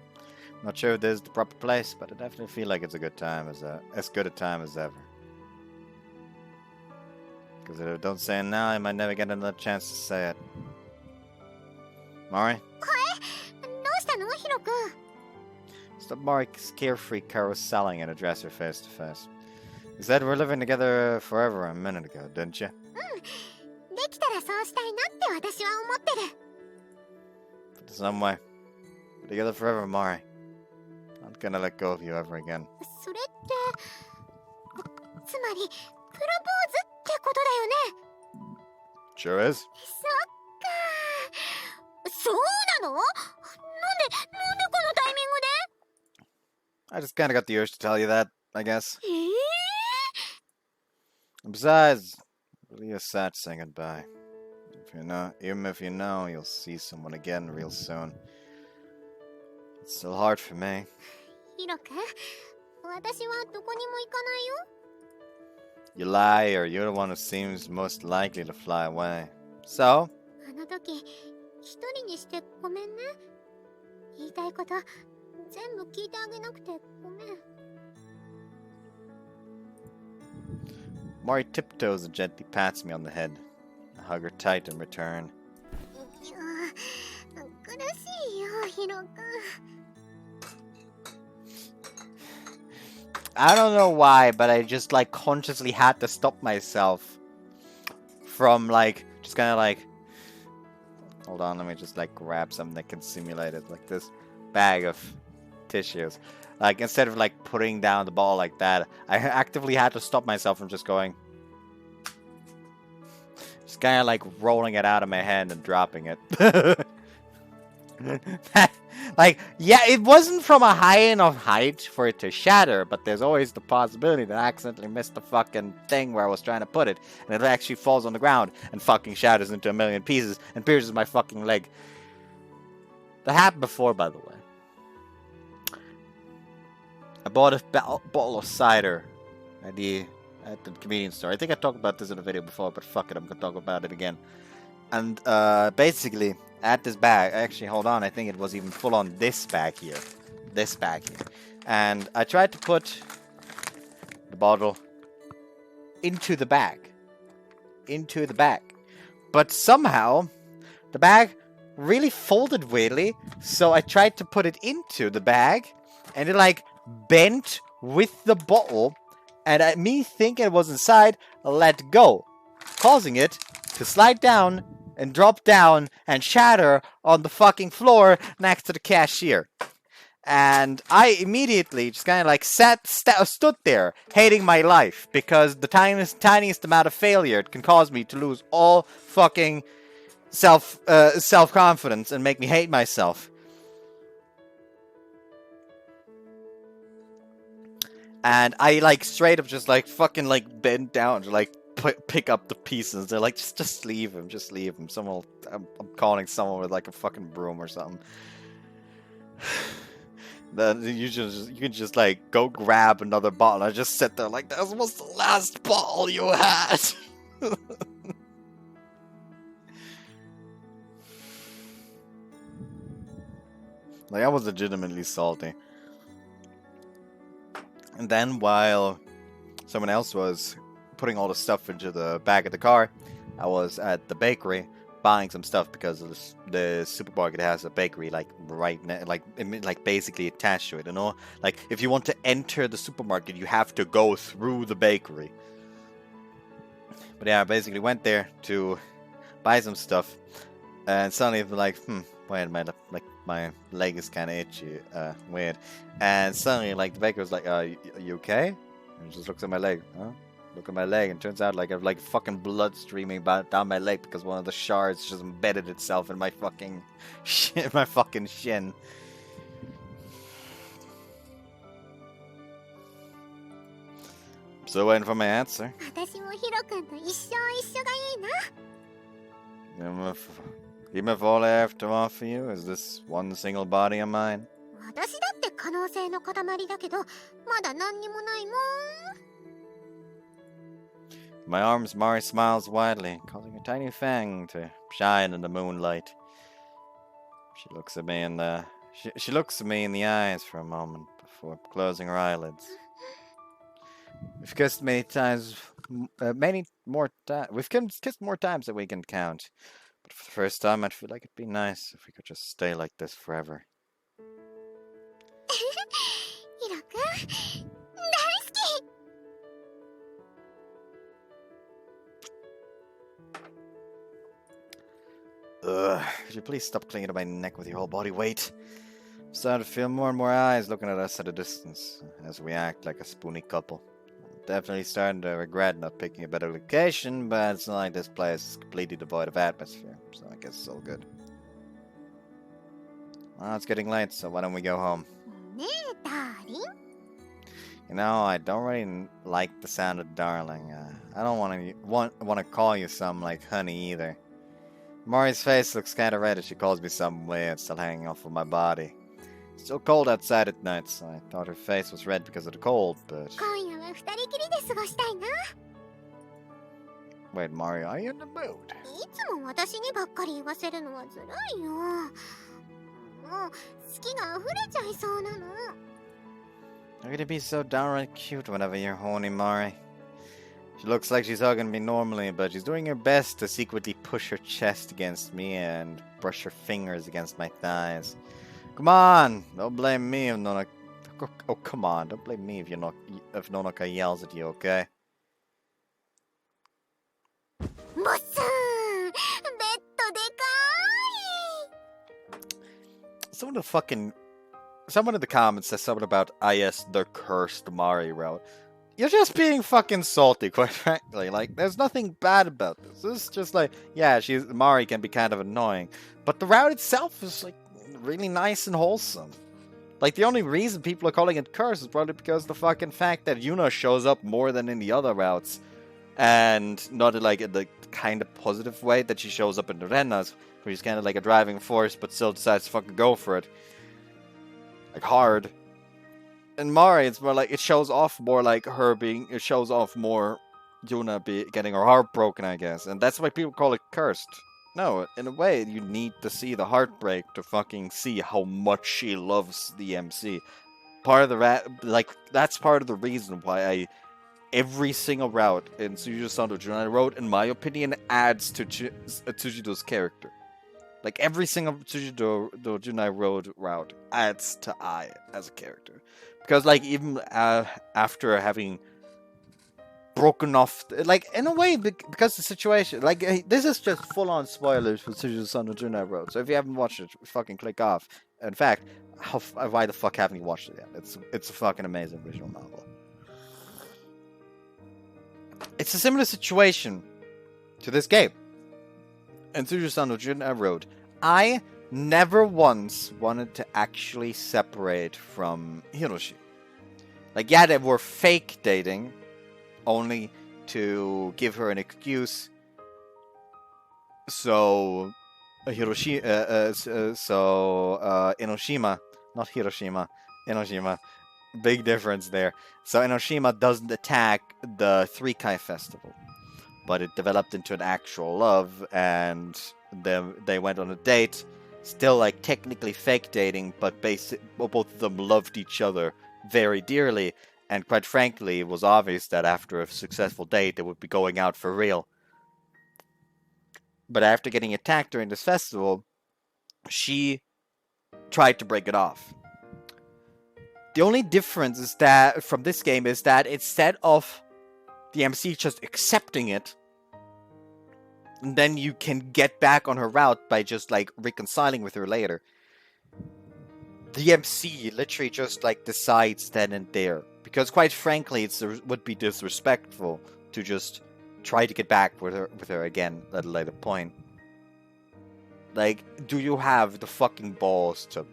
I'm not sure if this is the proper place, but I definitely feel like it's a good time as good a time as ever. Because if I don't say it now, I might never get another chance to say it. Mari? どうしたのヒロ君。 Stop Mari's carefree carouseling and address her face to face. You said we're living together forever a minute ago, didn't you? できたらそうしたいなって私は思ってる。 But some way. We're together forever, Mari. Not gonna let go of you ever again. それってつまりプロポーズってことだよね。 Sure is. そっか。そうなの？なんでこのタイミングで？ I just kinda got the urge to tell you that, I guess. And besides, really is sad saying goodbye. Even if you know, you'll see someone again real soon. It's still hard for me. ヒロ君、私はどこにも行かないよ。 You lie, or you're the one who seems most likely to fly away. So? あの時、一人にしてごめんね。言いたいこと全部聞いてあげなくてごめん。 Mari tiptoes and gently pats me on the head. I hug her tight in return. 苦しいよ、ヒロ君。 I don't know why, but I just consciously had to stop myself from just kind of hold on, let me just grab something that can simulate it, like this bag of tissues. Like, instead of, like, putting down the ball like that, I actively had to stop myself from just going... Just kind of, like, rolling it out of my hand and dropping it. Like, yeah, it wasn't from a high enough height for it to shatter, but there's always the possibility that I accidentally missed the fucking thing where I was trying to put it, and it actually falls on the ground and fucking shatters into a million pieces and pierces my fucking leg. That happened before, by the way. I bought a bottle of cider at the convenience store. I think I talked about this in a video before, but fuck it, I'm gonna talk about it again. And basically, at this bag, actually, hold on, I think it was even full on this bag here. This bag here. And I tried to put the bottle into the bag. Into the bag. But somehow, the bag really folded weirdly, so I tried to put it into the bag, and it like bent with the bottle, and me thinking it was inside, let go, causing it to slide down and drop down and shatter on the fucking floor next to the cashier. And I immediately just kind of like stood there, hating my life, because the tiniest amount of failure can cause me to lose all fucking self-confidence and make me hate myself. And I like straight up just like fucking like bent down to like pick up the pieces. They're like, just leave him, just leave him. I'm calling someone with like a fucking broom or something. Then you can just like go grab another bottle. I just sit there like, that was the last bottle you had. Like, I was legitimately salty. And then while someone else was putting all the stuff into the back of the car, I was at the bakery buying some stuff because the supermarket has a bakery like right now, like basically attached to it, you know? Like, if you want to enter the supermarket, you have to go through the bakery. But yeah, I basically went there to buy some stuff, and suddenly like, wait a minute, like my leg is kind of itchy, weird. And suddenly, like, the baker was like, are you okay? And he just looks at my leg, huh? Look at my leg, and turns out like I have like fucking blood streaming down my leg because one of the shards just embedded itself in my fucking shin. I'm still waiting for my answer. 私もヒロ君と一生一緒がいいな。Even if all I have to offer you is this one single body of mine. 私だって可能性の塊だけど、まだ何にもないもん。 My arms, Mari smiles widely, causing a tiny fang to shine in the moonlight. She looks at me in the she looks at me in the eyes for a moment before closing her eyelids. We've kissed many times, We've kissed more times than we can count. But for the first time, I'd feel like it'd be nice if we could just stay like this forever. ヒロ君、大好き。 Ugh, could you please stop clinging to my neck with your whole body weight? I'm starting to feel more and more eyes looking at us at a distance, as we act like a spoony couple. I'm definitely starting to regret not picking a better location, but it's not like this place is completely devoid of atmosphere, so I guess it's all good. Well, it's getting late, so why don't we go home? ねえ、ダーリン。 You know, I don't really like the sound of darling. I don't want to call you something like honey either. Mari's face looks kind of red as she calls me something weird, still hanging off of my body. It's still cold outside at night, so I thought her face was red because of the cold, but... 今夜は二人きりで過ごしたいな。 Wait, Mari, are you in the mood? いつも私にばっかり言わせるのはずるいよ。もう好きが溢れちゃいそうなの。 How could you be so downright cute whenever you're horny, Mari? She looks like she's hugging me normally, but she's doing her best to secretly push her chest against me and brush her fingers against my thighs. Come on! Don't blame me if Nonaka... Oh, come on. Don't blame me if Nonaka yells at you, okay? ボッスーン、ベッドでかい。 Some of the fucking someone in the comments says something about, yes, the cursed Mari route. You're just being fucking salty, quite frankly. Like, there's nothing bad about this. This is just like, yeah, Mari can be kind of annoying, but the route itself is like really nice and wholesome. Like, the only reason people are calling it cursed is probably because of the fucking fact that Yuna shows up more than in the other routes. And not like in the kind of positive way that she shows up in the Renai's, where she's kind of like a driving force, but still decides to fucking go for it. Like, hard. In Mari, it's more like, it shows off more like it shows off more Yuna getting her heart broken, I guess. And that's why people call it cursed. No, in a way, you need to see the heartbreak to fucking see how much she loves the MC. That's part of the reason why every single route in Tsujido Sando Junai Road, in my opinion, adds to Tsujido's character. Like, every single Tsujido Junai Road route adds to Ai as a character. Because, like, even after having broken off, like, in a way, because the situation, like, this is just full-on spoilers for Tsujido Sando Junai Road, so if you haven't watched it, fucking click off. In fact, why the fuck haven't you watched it yet? It's a fucking amazing visual novel. It's a similar situation to this game. In Tsujido Sando Junai Road, I never once wanted to actually separate from Hiroshi. Like, yeah, they were fake dating, only to give her an excuse. So, Enoshima, not Hiroshima, Enoshima, big difference there. So Enoshima doesn't attack the 3Kai festival, but it developed into an actual love, and they went on a date. Still, like, technically fake dating, but both of them loved each other very dearly, and quite frankly, it was obvious that after a successful date, they would be going out for real. But after getting attacked during this festival, she tried to break it off. The only difference is that from this game is that instead of the MC just accepting it, and then you can get back on her route by just, like, reconciling with her later, the MC literally just, like, decides then and there. Because quite frankly, it would be disrespectful to just try to get back with her again at a later point. Like, do you have the fucking balls to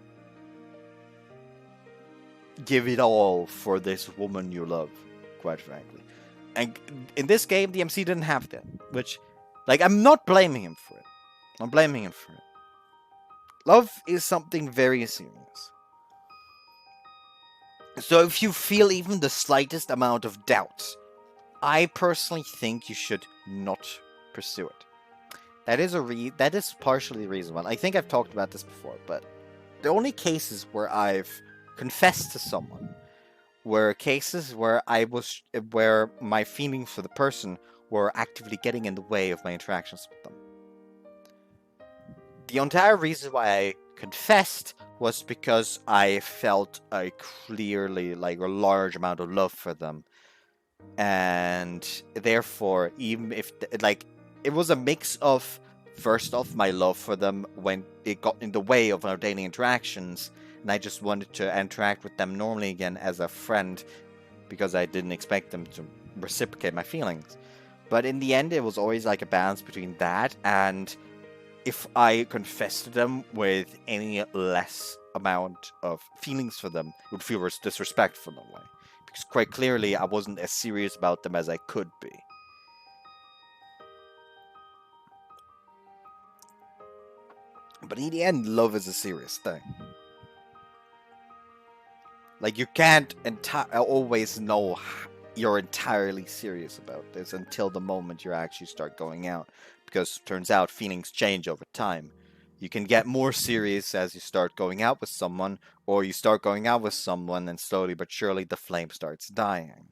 give it all for this woman you love, quite frankly? And in this game, the MC didn't have that, which, like, I'm not blaming him for it. I'm blaming him for it. Love is something very serious. So if you feel even the slightest amount of doubt, I personally think you should not pursue it. That is partially the reason why. I think I've talked about this before, but the only cases where I've confessed to someone were cases where where my feelings for the person were actively getting in the way of my interactions with them. The entire reason why I confessed was because I felt a clearly, like, a large amount of love for them. And therefore, even if, like, it was a mix of, first off, my love for them when it got in the way of our daily interactions, and I just wanted to interact with them normally again as a friend, because I didn't expect them to reciprocate my feelings. But in the end, it was always like a balance between that and if I confessed to them with any less amount of feelings for them, it would feel disrespectful in a way. Because quite clearly, I wasn't as serious about them as I could be. But in the end, love is a serious thing. Like, you can't always know you're entirely serious about this until the moment you actually start going out. Because it turns out feelings change over time. You can get more serious as you start going out with someone, or you start going out with someone and slowly but surely the flame starts dying.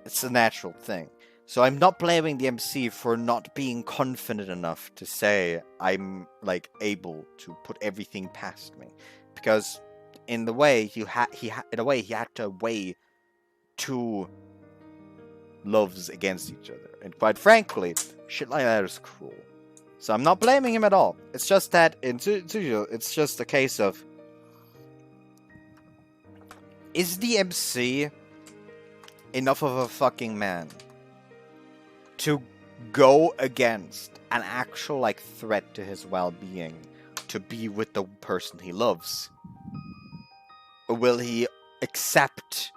It's a natural thing. So I'm not blaming the MC for not being confident enough to say I'm, like, able to put everything past me. Because in the way, he had to weigh two loves against each other. And quite frankly, shit like that is cruel. So I'm not blaming him at all. It's just that in Tsujido, it's just a case of is the MC enough of a fucking man to go against an actual like threat to his well-being to be with the person he loves? Or will he accept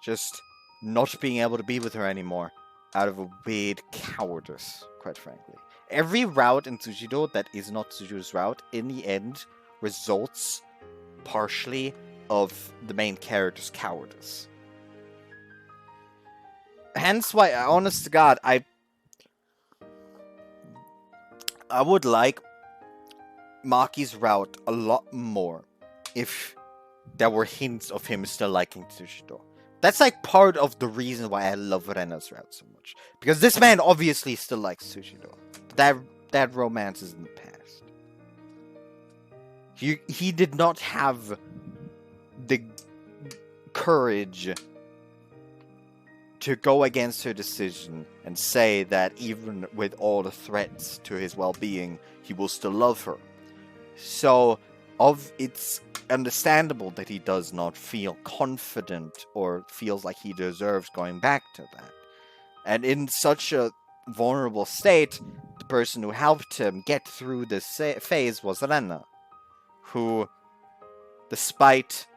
just not being able to be with her anymore out of a weird cowardice, quite frankly? Every route in Tsuchido that is not Tsuchido's route, in the end, results partially of the main character's cowardice. Hence why, honest to God, I would like Maki's route a lot more if there were hints of him still liking Tsuchido. That's like part of the reason why I love Rena's route so much. Because this man obviously still likes Tsuchido. That romance is in the past. He did not have the courage to go against her decision and say that even with all the threats to his well-being, he will still love her. So, it's understandable that he does not feel confident or feels like he deserves going back to that. And in such a vulnerable state, the person who helped him get through this phase was Rena, who, despite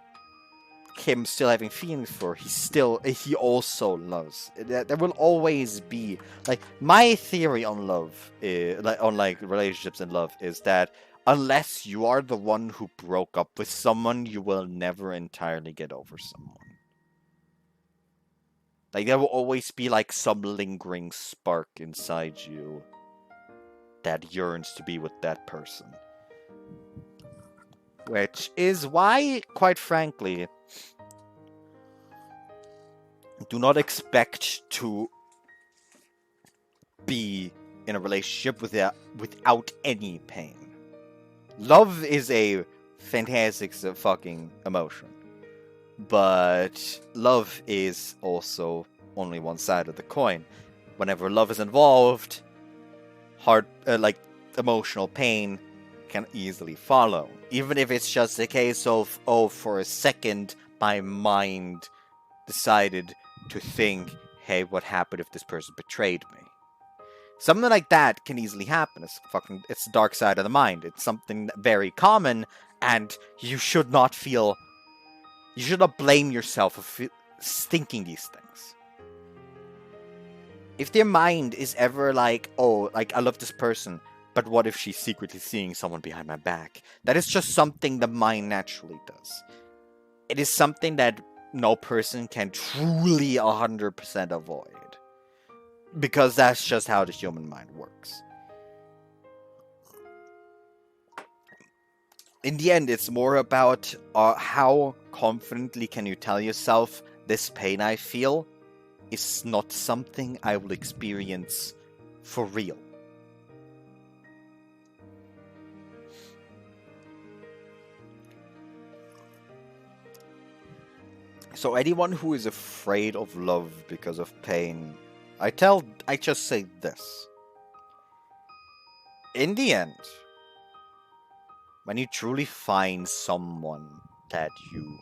him still having feelings for her, he also loves. There will always be, like, my theory on love, on relationships and love, is that unless you are the one who broke up with someone, you will never entirely get over someone. Like, there will always be, like, some lingering spark inside you that yearns to be with that person. Which is why, quite frankly, do not expect to be in a relationship without any pain. Love is a fantastic fucking emotion. But love is also only one side of the coin. Whenever love is involved, emotional pain can easily follow. Even if it's just a case of, oh, for a second, my mind decided to think, hey, what happened if this person betrayed me? Something like that can easily happen. It's the dark side of the mind. It's something very common, and you should not blame yourself for thinking these things. If their mind is ever like, oh, like, I love this person, but what if she's secretly seeing someone behind my back? That is just something the mind naturally does. It is something that no person can truly 100% avoid. Because that's just how the human mind works. In the end, it's more about how confidently can you tell yourself, this pain I feel is not something I will experience for real. So anyone who is afraid of love because of pain, I just say this. In the end, when you truly find someone that you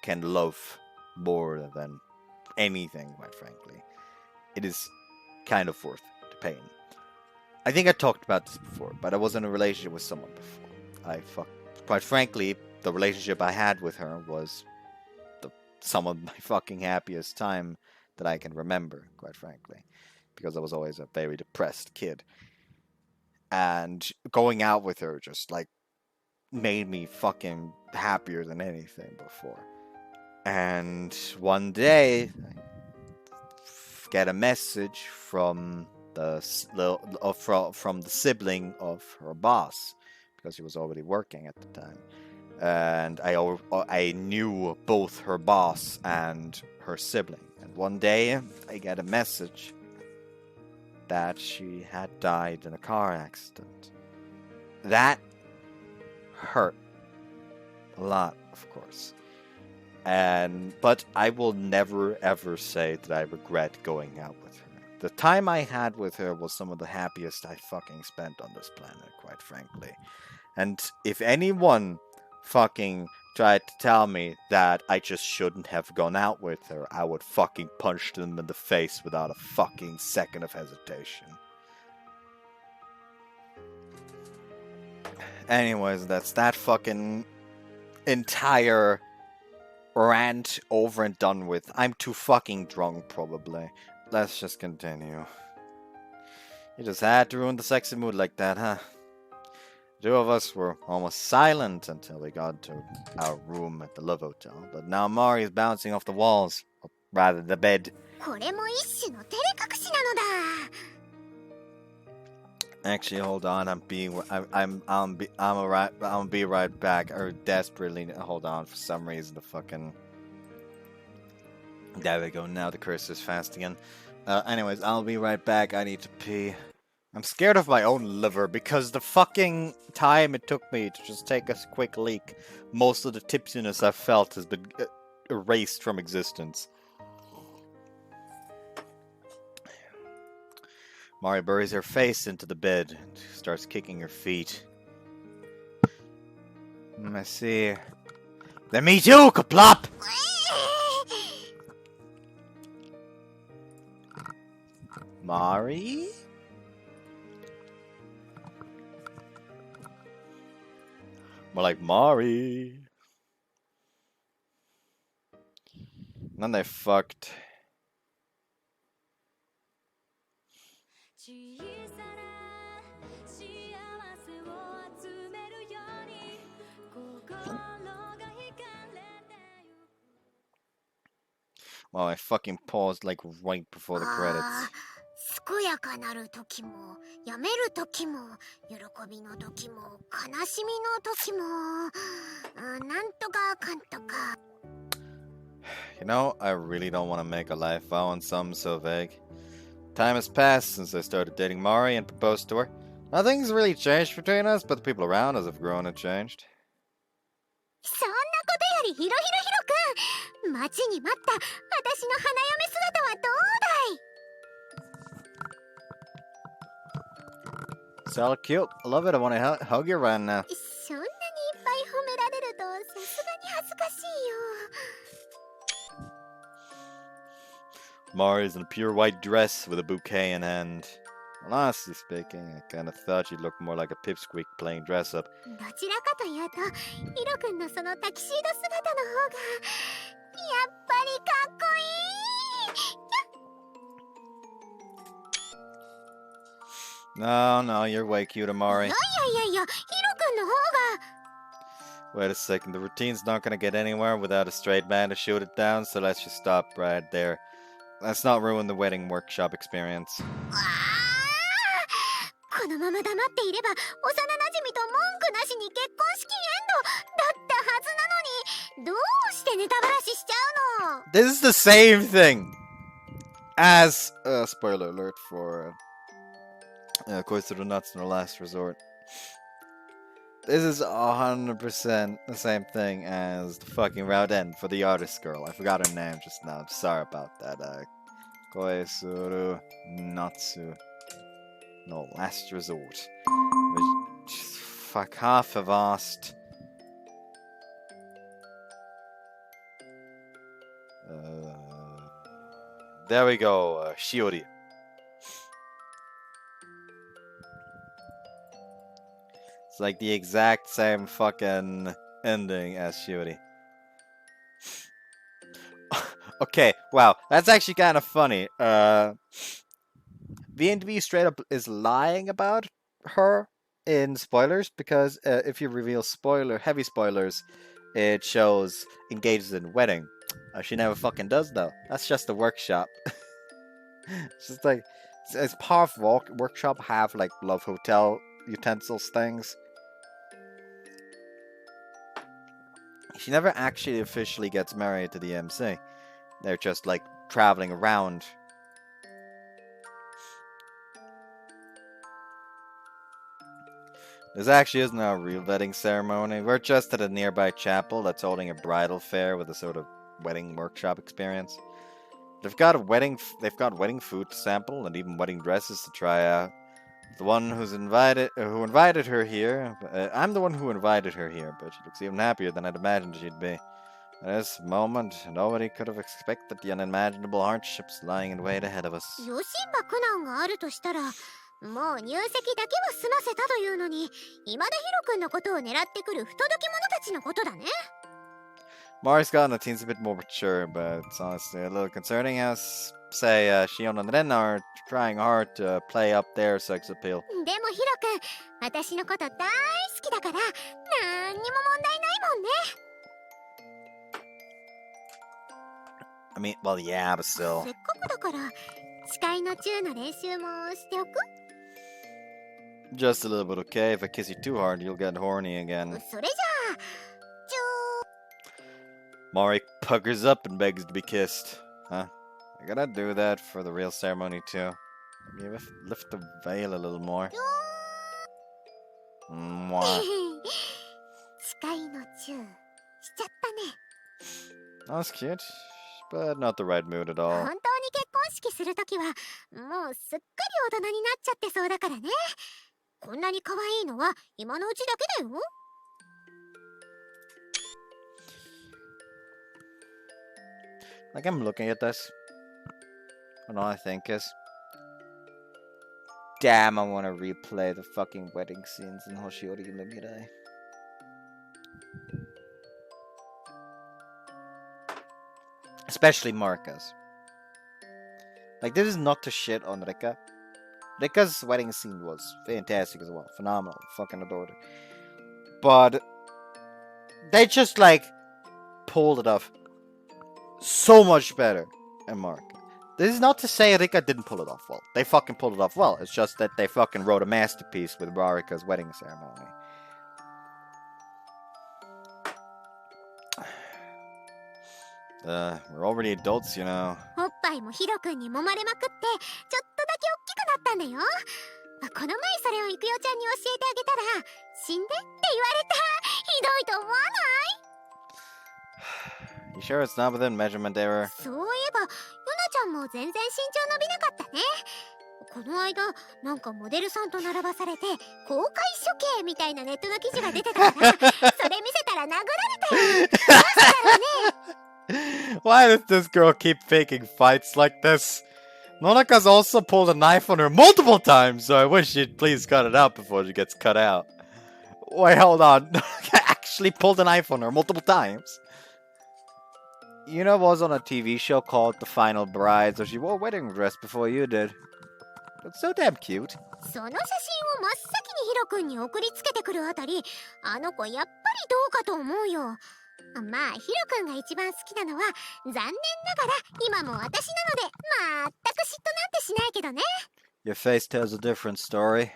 can love more than anything, quite frankly, it is kind of worth the pain. I think I talked about this before, but I was in a relationship with someone before. Quite frankly, the relationship I had with her was some of my fucking happiest time that I can remember, quite frankly, because I was always a very depressed kid. And going out with her just, like, made me fucking happier than anything before. And one day, I get a message from the sibling of her boss, because he was already working at the time. And I knew both her boss and her sibling. And one day, I get a message that she had died in a car accident. That hurt a lot, of course. But I will never ever say that I regret going out with her. The time I had with her was some of the happiest I fucking spent on this planet, quite frankly. And if anyone fucking tried to tell me that I just shouldn't have gone out with her, I would fucking punch them in the face without a fucking second of hesitation. Anyways, that's that fucking entire rant over and done with. I'm too fucking drunk, probably. Let's just continue. You just had to ruin the sexy mood like that, huh? The two of us were almost silent until we got to our room at the Love Hotel, but now Mari is bouncing off the walls, or rather the bed. これも一種の照れ隠しなのだ。 Actually, hold on. I'll be right back. Or desperately hold on for some reason. The fucking. There we go. Now the cursor's fast again. Anyways, I'll be right back. I need to pee. I'm scared of my own liver because the fucking time it took me to just take a quick leak, most of the tipsiness I've felt has been erased from existence. Mari buries her face into the bed and starts kicking her feet. I see. Then me too, kaplop! Mari? More like Mari. And then they fucked. Well, I fucking paused like right before the credits. 健やかなる時もやめる時も喜びの時も悲しみの時もなんとかかんとか You know, I really don't want to make a life vow on something so vague. Time has passed since I started dating Mari and proposed to her. Nothing's really changed between us, but the people around us have grown and changed. そんなことよりひろひろひろくん待ちに待った私の花嫁姿はどうだい So cute. I love it. I want to hug you right now. そんなにいっぱい褒められるとさすがに恥ずかしいよ Mari's in a pure white dress with a bouquet in hand. Well, honestly speaking, I kind of thought she'd look more like a pipsqueak playing dress up. どちらかというとヒロくんのそのタキシード姿の方がやっぱりかっこいい No, you're way cute, Amari. いやいやいやヒロくんの方が Wait a second, the routine's not gonna get anywhere without a straight man to shoot it down, so let's just stop right there. Let's not ruin the wedding workshop experience. このまま黙っていれば幼馴染と文句なしに結婚式エンドだったはずなのにどうしてネタバラシしちゃうの This is the same thing as spoiler alert for Course of the Nuts in the Last Resort. This is 100% the same thing as the fucking route end for the artist girl. I forgot her name just now. I'm sorry about that. Koesuru Natsu. No, Last Resort. Which, fuck, half have asked. There we go, Shiori. It's like the exact same fucking ending as Shiori. Okay, wow, that's actually kind of funny. V&V straight up is lying about her in spoilers because if you reveal heavy spoilers, it shows engages in wedding. She never fucking does though. That's just a workshop. It's just like it's part of workshop have like love hotel utensils things. She never actually officially gets married to the MC. They're just like traveling around. This actually isn't a real wedding ceremony. We're just at a nearby chapel that's holding a bridal fair with a sort of wedding workshop experience. They've got wedding food to sample and even wedding dresses to try out. The one who invited her here. I'm the one who invited her here, but she looks even happier than I'd imagined she'd be. At this moment, nobody could have expected the unimaginable hardships lying in wait ahead of us. 余震ば苦難があるとしたら、もう入籍だけは済ませたというのに、未だヒロ君のことを狙ってくる不届き者たちのことだね。Mari's gotten a teens a bit more mature, but it's honestly a little concerning as, say, Shion and Ren are trying hard to play up their sex appeal. でもヒロ君、私のこと大好きだから、なんにも問題ないもんね。I mean, well, yeah, but せ still. っかくだから、誓いのチューの練習もしておく？ Just a little bit, okay? If I kiss you too hard, you'll get horny again. それじゃあ、Mari puckers up and begs to be kissed. Huh? I gotta do that for the real ceremony, too. Maybe lift the veil a little more. Mwah. 誓いのチューしちゃったね。 That's cute, but not the right mood at 本 all. 当に結婚式するときはもうすっかり大人になっちゃってそうだからね。こんなに可愛いのは今のうちだけだよ。 Like, I'm looking at this, and all I think is, damn, I want to replay the fucking wedding scenes in Hoshiori no Mirai. Especially Marika's. Like, this is not to shit on Rika. Rika's wedding scene was fantastic as well. Phenomenal. Fucking adored it. But they just, like, pulled it off so much better than Marika. This is not to say Rika didn't pull it off well. They fucking pulled it off well. It's just that they fucking wrote a masterpiece with Marika's wedding ceremony. We're already adults, you know. おっぱいもヒロ君に揉まれまくってちょっとだけ大きくなったんだよ。この前それをイクヨちゃんに教えてあげたら死んでって言われた。ひどいと思わない？ You sure it's not within measurement error? そういえばユナちゃんも全然身長伸びなかったね。この間なんかモデルさんと並ばされて公開処刑みたいなネットの記事が出てたからそれ見せたら殴られたよ。どうしたろうね。 Why does this girl keep faking fights like this? Nonaka's also pulled a knife on her multiple times, so I wish she'd please cut it out before she gets cut out. Wait, hold on. Nonaka actually pulled a knife on her multiple times. Yuna was on a TV show called The Final Bride, so she wore a wedding dress before you did. It's so damn cute. その写真を真っ先にヒロ君に送りつけてくるあたり、あの子やっぱりどうかと思うよ。まあヒロ君が一番好きなのは残念ながら今も私なので全く嫉妬なんてしないけどね。 Your face tells a different story.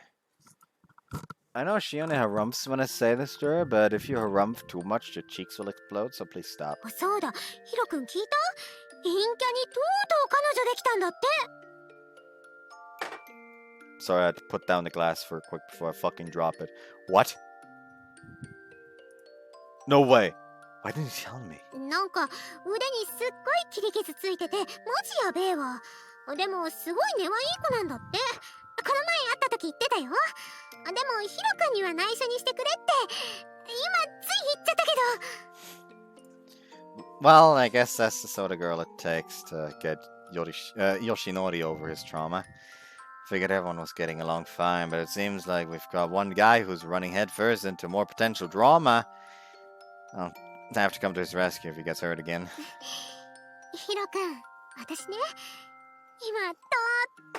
I know she only harumphs when I say this to her, but if you harumph too much, your cheeks will explode, so please stop. そうだ、ヒロ君聞いた？陰キャにとうとう彼女できたんだって。 Sorry, I had to put down the glass for a quick before I fucking drop it. What? No way. Why didn't you tell me? なんか腕にすっごい切り傷ついててマジやべえわ。でもすごい根はいい子なんだって。この前会った時言ってたよ。でもヒロ君には内緒にしてくれって今つい言っちゃったけど。 Well, I guess that's the sort of girl it takes to get Yoshinori over his trauma. Figured everyone was getting along fine, but it seems like we've got one guy who's running headfirst into more potential drama. I'll have to come to his rescue if he gets hurt again. ヒロ君、私ね、今と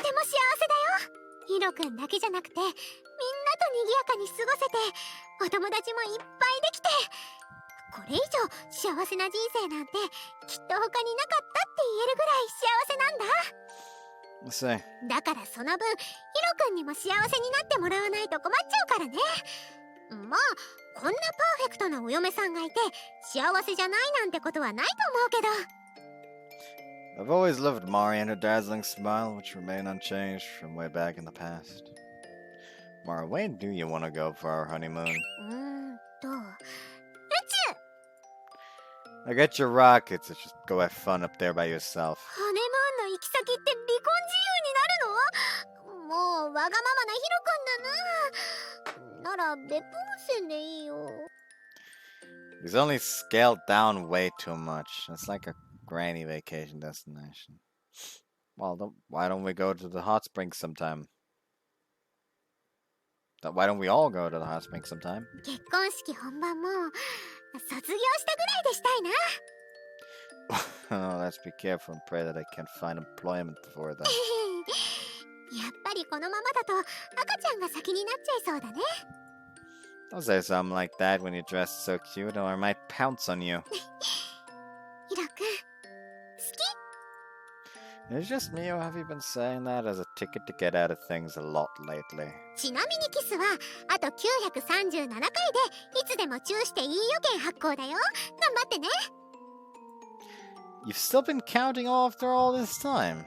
っても幸せだよ。ヒロ君だけじゃなくて、みんなと賑やかに過ごせて、お友達もいっぱいできて、これ以上幸せな人生なんてきっと他になかったって言えるぐらい幸せなんだ。 Let's see. だからその分、ヒロ君にも幸せになってもらわないと困っちゃうからね。まあ、こんなパーフェクトなお嫁さんがいて、幸せじゃないなんてことはないと思うけど。 I've always loved Mari and her dazzling smile, which remain unchanged from way back in the past. Mara, where do you want to go for our honeymoon? 宇宙。 I got your rockets, so just go have fun up there by yourself. ハネムーンの行き先って離婚自由になるの？もうわがままなヒロなら別府温泉でいいよ。 He's only scaled down way too much. It's like a granny vacation destination. Well, why don't we go to the hot springs sometime? Why don't we all go to the hot springs sometime? 結婚式本番も卒業したぐらいでしたいな。 Oh, let's be careful and pray that I can find employment before then. やっぱりこのままだと赤ちゃんが先になっちゃいそうだね。 Don't say something like that when you're dressed so cute or I might pounce on you. ヒロ君、好 It's just me or have you been saying that as a ticket to get out of things a lot lately? き？ちなみにキスはあと937回でいつでもチューしていい予言発行だよ。頑張ってね。 You've still been counting after all this time?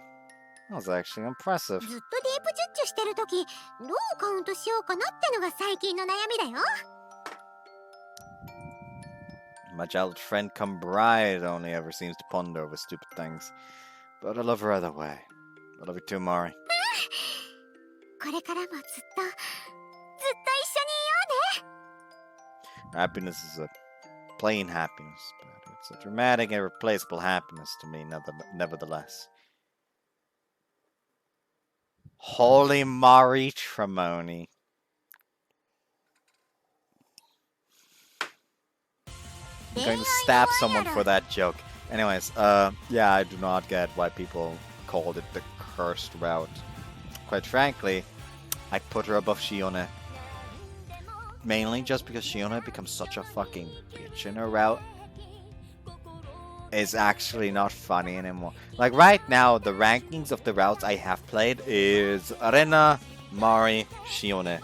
That was actually impressive. ずっとディープジュッジュしてるとき、どうカウントしようかなってのが最近の悩みだよ。 My childhood friend come bride only ever seems to ponder over stupid things. But I love her either way. I love you too, Mari. これからもずっと一緒にいようね。 Happiness is a plain happiness, but it's a dramatic and irreplaceable happiness to me, nevertheless. Holy Mari Tremoni. I'm going to stab someone for that joke. Anyways, yeah, I do not get why people called it the cursed route. Quite frankly, I put her above Shione. Mainly just because Shione becomes such a fucking bitch in her route. It's actually not funny anymore. Like right now, the rankings of the routes I have played is Arena, Mari, Shione.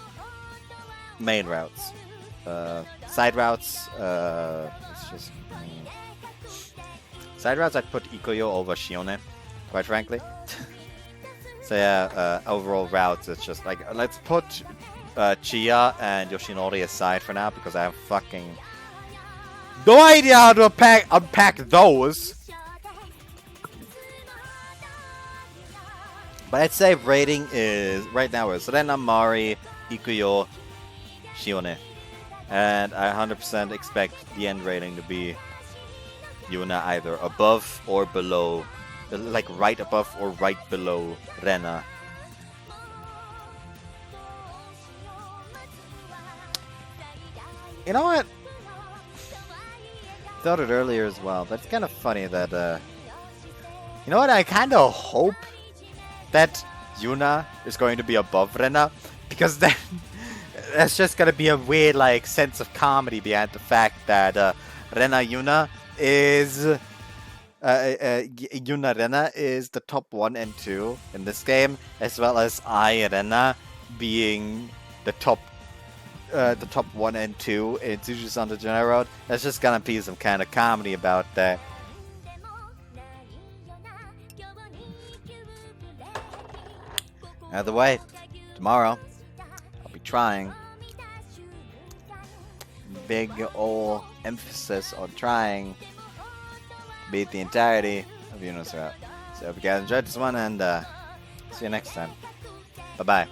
Main routes. Side routes, it's just... Side routes, I'd put Ikoyo over Shione, quite frankly. So yeah, overall routes, it's just like, let's put Chia and Yoshinori aside for now, because I have fucking no idea how to unpack those. But I'd say rating is, right now is Rena, Mari, Ikuyo, Shione. And I 100% expect the end rating to be Yuna either above or below, like right above or right below Rena. You know what? Thought it earlier as well, but it's kind of funny that, you know what, I kind of hope that Yuna is going to be above Rena, because then there's just gonna be a weird, like, sense of comedy behind the fact that Rena Yuna is Yuna Rena is the top 1 and 2 in this game, as well as I Rena being the top 1 and 2 in Tsuji-san the General Road. There's just gonna be some kind of comedy about that. Either way, tomorrow I'll be trying. Big ol' emphasis on trying to beat the entirety of Yuna's route. So I hope you guys enjoyed this one, and see you next time. Bye bye.